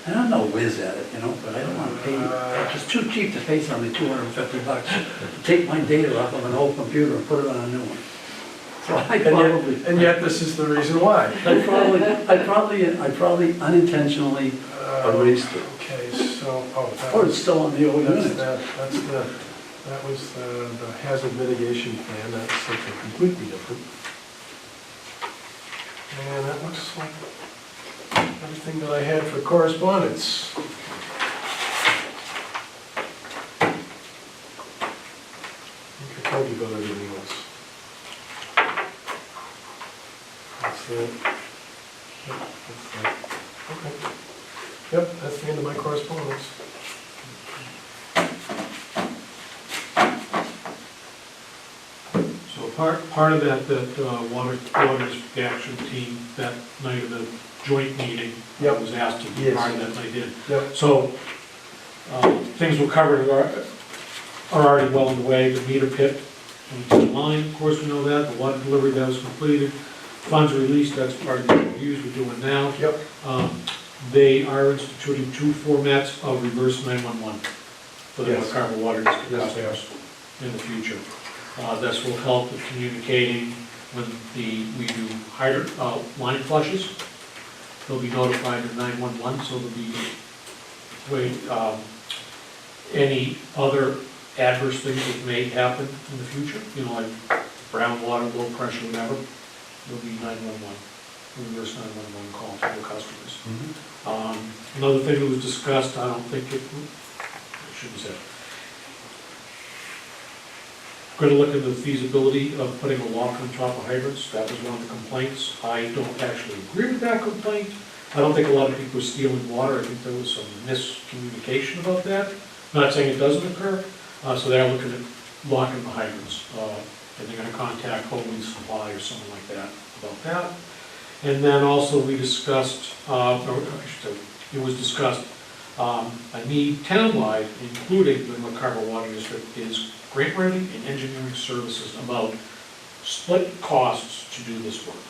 And I'm no whiz at it, you know, but I don't want to pay, it's just too cheap to pay somebody $250 to take my data off of an old computer and put it on a new one. So And yet this is the reason why. I probably unintentionally erased it. Okay, so, that Or it's was, still on the old that's unit. that was the hazard mitigation plan, that's something completely different. And that looks like everything that I had for correspondence. I think I told you about everything else. That's it. Yep, that's that. Okay. Yep, that's the end of my correspondence. So part of that water action team, that night of the joint meeting, I Yep. was asked to be Yes. part of that, and I did. Yep. So, things were covered are already well underway. The meter pit went to the line, of course we know that, the water delivery, that was completed. Funds released, that's part of the reviews we're doing now. Yep. They are instituting 2 formats of reverse 911 for the Yes. Carver Water District Yes, they are. customers in the future. This will help with communicating when we do line flushes. They'll be notified in 911, so there'll be any other adverse things that may happen in the future, you know, like brown water, low pressure, whatever, there'll be 911, reverse 911 call to the customers. Another thing that was discussed, I shouldn't say. Going to look into the feasibility of putting a lock on top of hydrants. That was one of the complaints. I don't actually agree with that complaint. I don't think a lot of people are stealing water. I think there was some miscommunication about that. I'm not saying it doesn't occur. So they're looking at locking the hydrants. And they're going to contact Holy Supply or someone like that about that. And then also we discussed, it was discussed, a need townwide, including the Carver Water District, is grant writing and engineering services about split costs to do this work.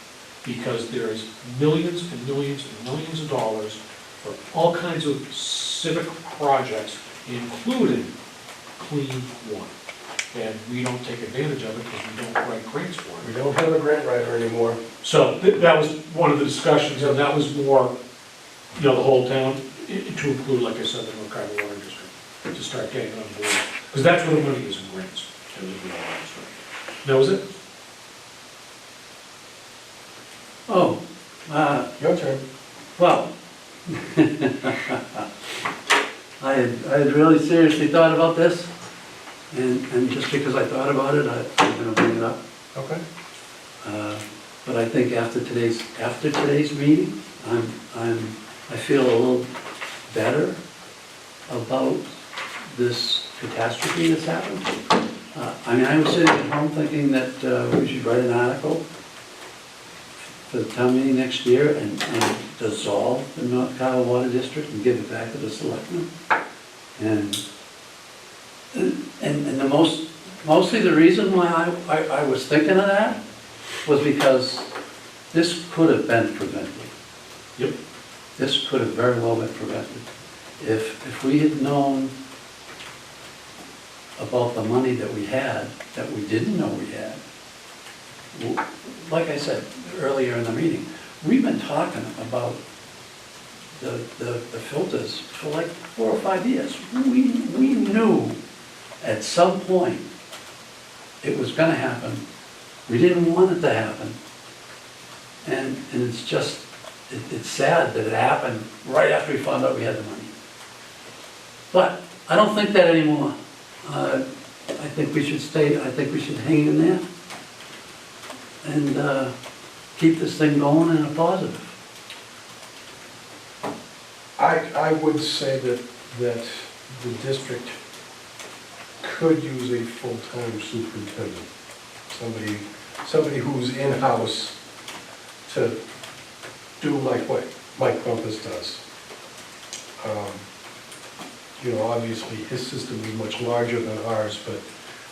Because there is millions and millions and millions of dollars for all kinds of civic projects, including clean water. And we don't take advantage of it because we don't write grants for it. We don't have a grant writer anymore. So that was one of the discussions, and that was more, you know, the whole town, to include, like I said, the North Carver Water District, to start getting on board. Because that's where the money is in grants. That was it? Oh, Your turn. well. I had really seriously thought about this, and just because I thought about it, I'm gonna bring it up. Okay. But I think after today's meeting, I feel a little better about this catastrophe that's happened. I mean, I was sitting at home thinking that we should write an article for the town meeting next year and dissolve the North Carver Water District and give it back to the selectmen. And mostly the reason why I was thinking of that was because this could have been prevented. Yep. This could have very well been prevented. If we had known about the money that we had, that we didn't know we had, like I said earlier in the meeting, we've been talking about the filters for like 4 or 5 years. We knew at some point it was gonna happen. We didn't want it to happen. And it's just, it's sad that it happened right after we found out we had the money. But I don't think that anymore. I think we should hang in there and keep this thing going in a positive. I would say that the district could use a full-time superintendent. somebody who's in-house to do like what Mike Crumpus does. You know, obviously, his system is much larger than ours, but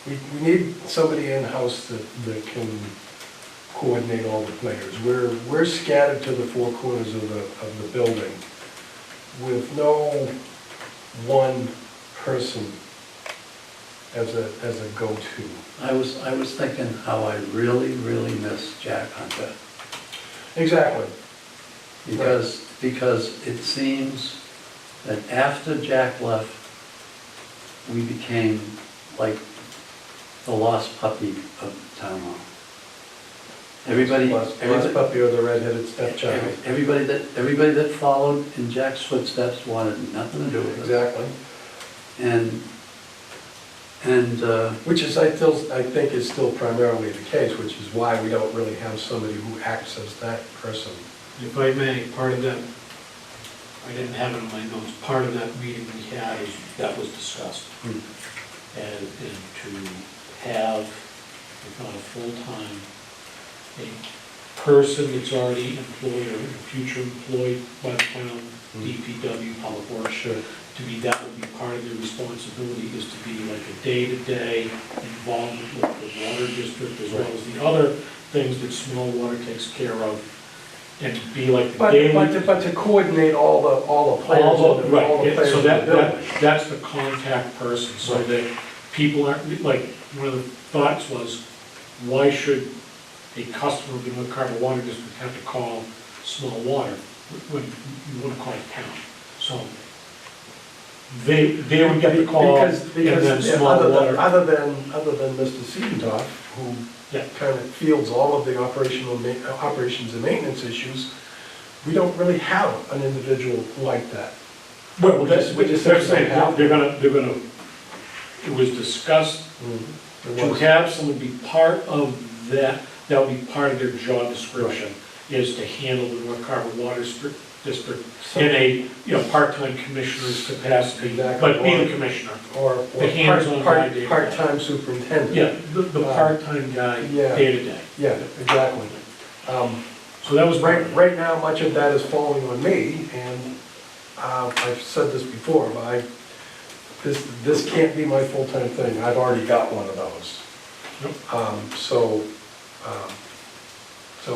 we need somebody in-house that can coordinate all the players. We're scattered to the four corners of the building with no one person as a go-to. I was thinking how I really, really miss Jack Hunter. Exactly. Because it seems that after Jack left, we became like the lost puppy of town hall. Last puppy or the red-headed stepchild. Everybody that followed in Jack's footsteps wanted nothing to do with it. Exactly. And Which is, I think is still primarily the case, which is why we don't really have somebody who acts as that person. If I may, part of that, I didn't have it in my notes, part of that meeting we had is, that was discussed. And to have, if not a full-time, a person that's already employed or in the future employed by the town, DPW, Public Works, to be, that would be part of their responsibility, is to be like a day-to-day involvement with the water district as well as the other things that small water takes care of, and to be like the daily. But to coordinate all the players, all the players So in the building. that's the contact person, so Right. that people aren't, like, one of the thoughts was, why should a customer of the North Carver Water District have to call small water when you want to call it town? So they would get the call, and then small water. Other than Mr. Siedendorf, who Yeah. kind of fields all of the operations and maintenance issues, we don't really have an individual like that. Well, we just they're simply saying, have- they're gonna, it was discussed to have someone be part of that, that would be part of their job description, is to handle the North Carver Water District in a, part-time commissioner's capacity, Exactly. but be the commissioner. Or The hands-on guy day to day. part-time superintendent. Yeah, the part-time guy, Yeah. day to day. Yeah, exactly. So that was Right now, much of that is falling on me, and I've said this before, but this can't be my full-time thing. I've already got one of those. Yep. So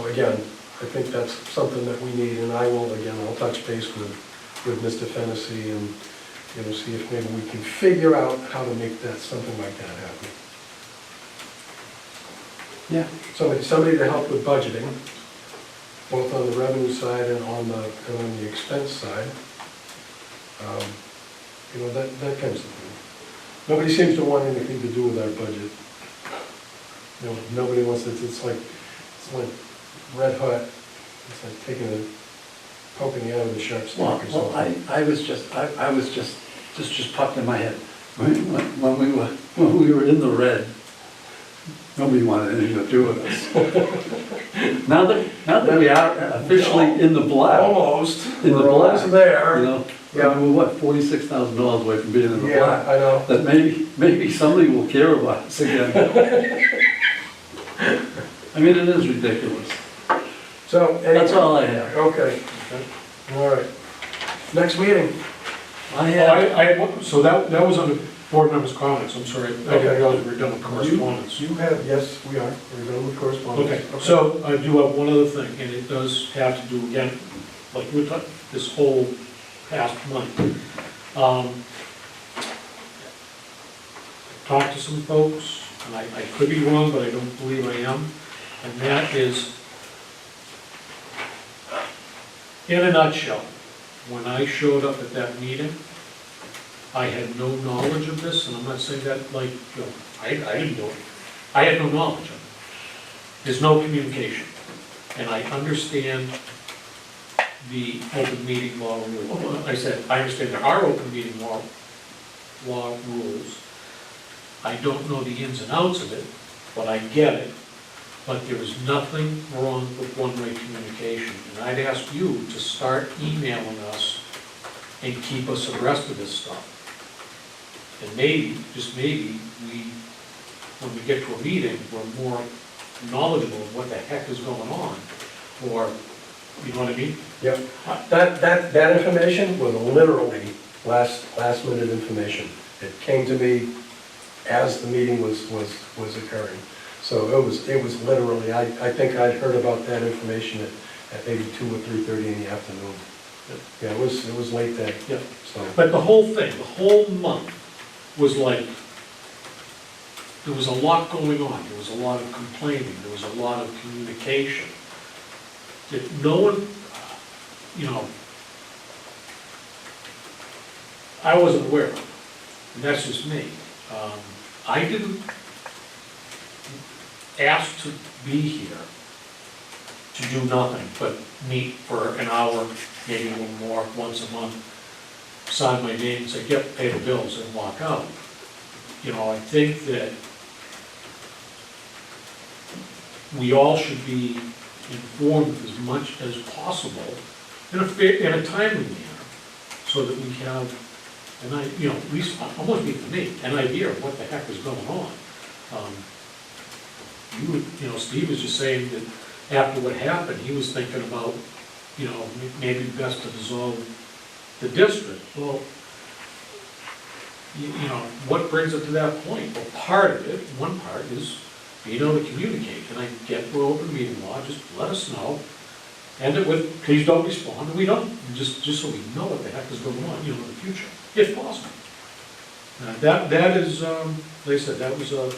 again, I think that's something that we need, and I'll touch base with Mr. Fennessy and, see if maybe we can figure out how to make something like that happen. yeah, Somebody to help with budgeting, both on the revenue side and on the expense side. That kind of thing. Nobody seems to want anything to do with our budget. Nobody wants it, it's like red hot, it's like poking the eye with a sharp stick or well, something. I was just popped in my head. When we were in the red, nobody wanted anything to do with us. Now that we are officially in the black, Almost, in the we're almost black, there. Yeah, we're what, $46,000 away from being in the Yeah, black? I know. That maybe somebody will care about us again. I mean, it is ridiculous. So, That's all I have. Okay, all right. Next meeting. I have, So that was on the board members' comments, I'm sorry, I didn't Okay. realize we were done with correspondence. You have, yes, we are. We're done with correspondence. Okay, so I do have one other thing, and it does have to do, again, like we talked, this whole past month. Talked to some folks, and I could be wrong, but I don't believe I am, and that is, in a nutshell, when I showed up at that meeting, I had no knowledge of this, and I'm not saying that like, I didn't do it. I had no knowledge of it. There's no communication. And I understand the open meeting law rule. I said, I understand there are open meeting law rules. I don't know the ins and outs of it, but I get it. But there is nothing wrong with one-way communication. And I'd ask you to start emailing us and keep us abreast of this stuff. And maybe, just maybe, we when we get to a meeting, we're more knowledgeable of what the heck is going on, or, you know what I mean? Yep. That information was literally last minute information. It came to me as the meeting was occurring. So it was literally, I think I'd heard about that information at maybe 2 or 3:30 in the afternoon. Yeah, it was late day, Yeah. so. But the whole thing, the whole month was like, there was a lot going on, there was a lot of complaining, there was a lot of communication. That no one, you know, I wasn't aware of, and that's just me. I didn't ask to be here to do nothing but meet for an hour, maybe a little more, once a month, sign my name and say, yep, pay the bills and walk out. You know, I think that we all should be informed as much as possible in a timely manner, so that we have, you know, at least, almost be for me, an idea of what the heck is going on. You know, Steve was just saying that after what happened, he was thinking about, you know, maybe best to dissolve the district. Well, you know, what brings it to that point? Well, part of it, one part is being able to communicate, and I get we're open meeting law, just let us know. End it with, please don't respond, and we don't, just so we know what the heck is going on, you know, in the future, if possible. That is, like I said, that was a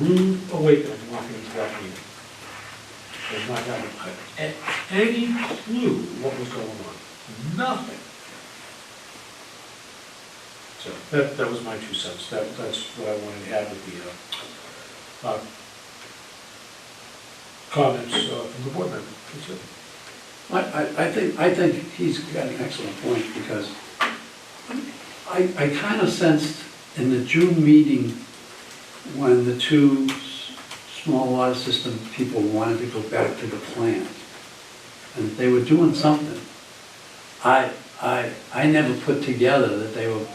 rude awakening walking into that meeting. I was not having any clue what was going on, nothing. So that was my 2 cents, that's what I wanted to add with the comments from the board member. That's it. I think he's got an excellent point, because I kind of sensed in the June meeting, when the 2 small water system people wanted to go back to the plant, and they were doing something, I never put together that they were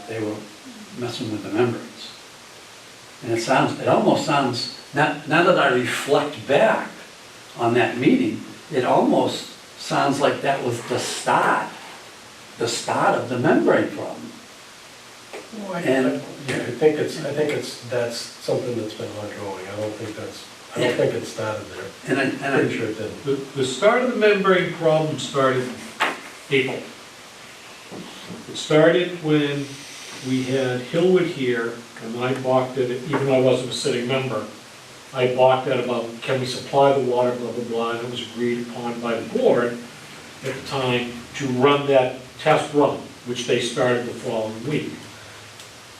messing with the membranes. And it almost sounds, now that I reflect back on that meeting, it almost sounds like that was the start of the membrane problem. Well, I And- think that's something that's been ongoing. I don't think it started there. And I'm pretty sure it didn't. The start of the membrane problem started in April. It started when we had Hillwood here, and I balked at it, even though I wasn't a sitting member. I balked at about, can we supply the water, blah, blah, blah, and it was agreed upon by the board at the time to run that test run, which they started the following week.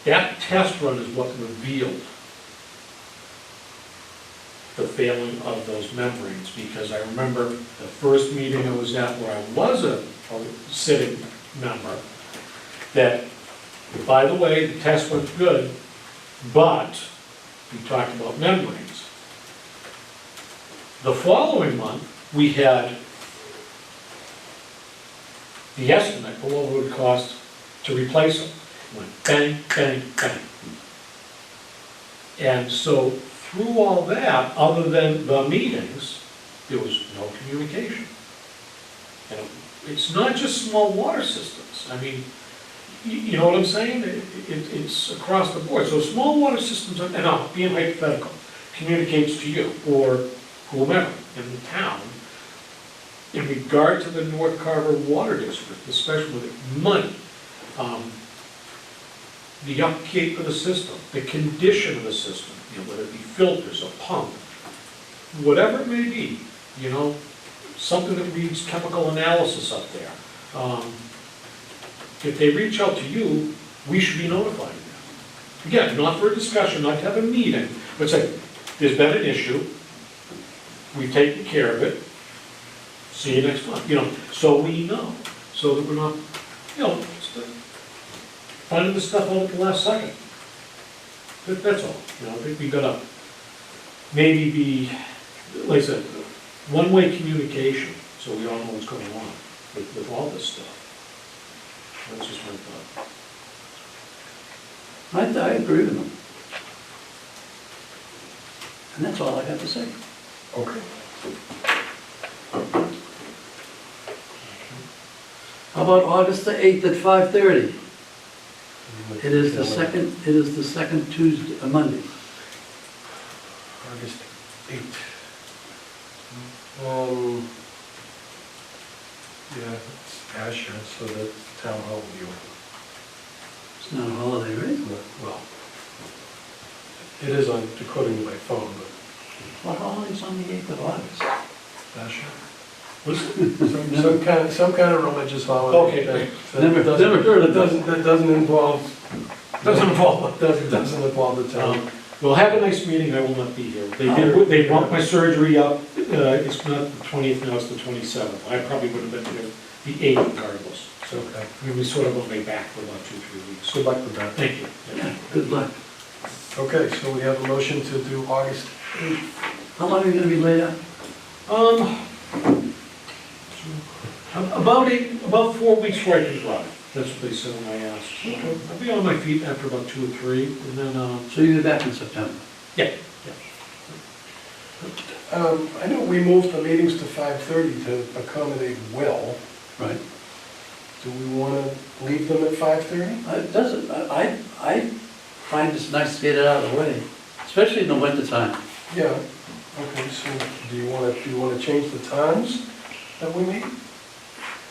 That test run is what revealed the failing of those membranes, because I remember the first meeting I was at where I was a sitting member, that, by the way, the test went good, but we talked about membranes. The following month, we had the estimate for what it would cost to replace them. Went bang, bang, bang. And so through all that, other than the meetings, there was no communication. And it's not just small water systems. I mean, you know what I'm saying? It's across the board. So small water systems, and I'm being hypothetical, communicates to you or whomever in the town in regard to the North Carver Water District, especially with money, the upkeep of the system, the condition of the system, you know, whether it be filters or pump, whatever it may be, you know, something that needs chemical analysis up there. If they reach out to you, we should be notified of that. Again, not for a discussion, not to have a meeting, but say, there's been an issue, we've taken care of it, see you next month, you know, so we know, so that we're not, you know, finding this stuff out at the last second. That's all, you know, I think we gotta maybe be, like I said, one-way communication, so we all know what's going on with all this stuff. That's just my thought. I agree with him. And that's all I got to say. Okay. How about August the 8th at 5:30? It is the second Tuesday, Monday. August 8th. Yeah, it's Asher, so the town hall will be open. It's not a holiday, right? Well, it is on, according to my phone, but What holiday's on the 8th of August? Asher. What's Some kind of religious holiday. Okay. Never heard of that. That doesn't involve the town. We'll have a nice meeting, I will not be here. They bumped my surgery up, it's not the 20th, now it's the 27th. I probably would have been here the 8th regardless. So, Okay. we were sort of on my back for about 2-3 weeks. Good luck with that. Thank you. Yeah, good luck. Okay, so we have a motion to do August 8th. How long are you gonna be laid up? About 4 weeks before I can drive. That's what they said when I asked. So I'll be on my feet after about 2 or 3, and then, So you'll be back in September? yeah. I know we moved the meetings to 5:30 to accommodate Will. Right. Do we want to leave them at 5:30? It doesn't, I find it's nice to get it out of the way, especially in the wintertime. Yeah. Okay, so do you want to change the times that we meet?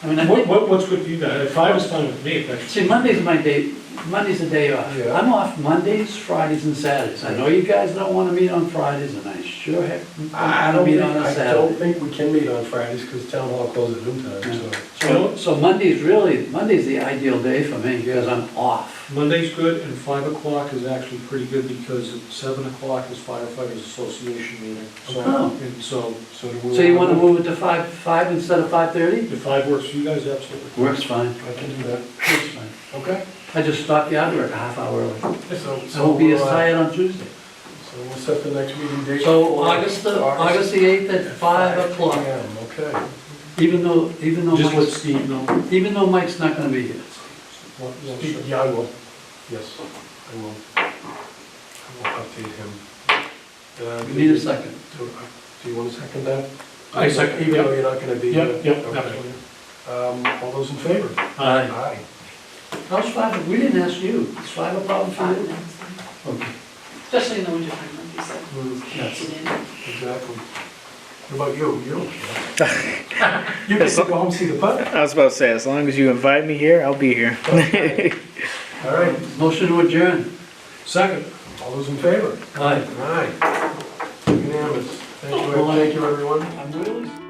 I mean, I think, What's good for you guys? 5 is fine with me, if that's. see, Monday's my day, Monday's a day off. Yeah. I'm off Mondays, Fridays, and Saturdays. I know you guys don't wanna meet on Fridays, and I sure heck don't wanna meet on a I don't Saturday. think we can meet on Fridays because town hall closes at noon time, So Monday's the ideal day for me, because I'm off. Monday's good, and 5 o'clock is actually pretty good, because at 7 o'clock is firefighters association meeting. So, Oh. and so, So do we? So you wanna move it to 5 instead of 5:30? if 5 works for you guys, absolutely. Works fine, I can do that. works fine. Okay. I just stopped the work a half hour early. So I won't be as tired on Tuesday. So we'll set the next meeting date. So for August the 8th at 5 o'clock, p.m., okay. even though Just let Mike's, Steve know. even though Mike's not gonna be here. Yeah, I will. Yes, I will. I will update him. We need a second. Do you want to second that? I second, Even though yep. you're not going to be Yep, here? yep, Okay. absolutely. All those in favor? Aye. Aye. How's 5? We didn't ask you. Is 5 a problem for you? Okay. Especially in the wintertime, like you said. Yes. Get in. Exactly. What about you? You don't care. You get to go home and see the putt. I was about to say, as long as you invite me here, I'll be here. All right, Motion to adjourn. Second. all those in favor? Aye. Aye. Unanimous. Thank you, everyone. I'm really.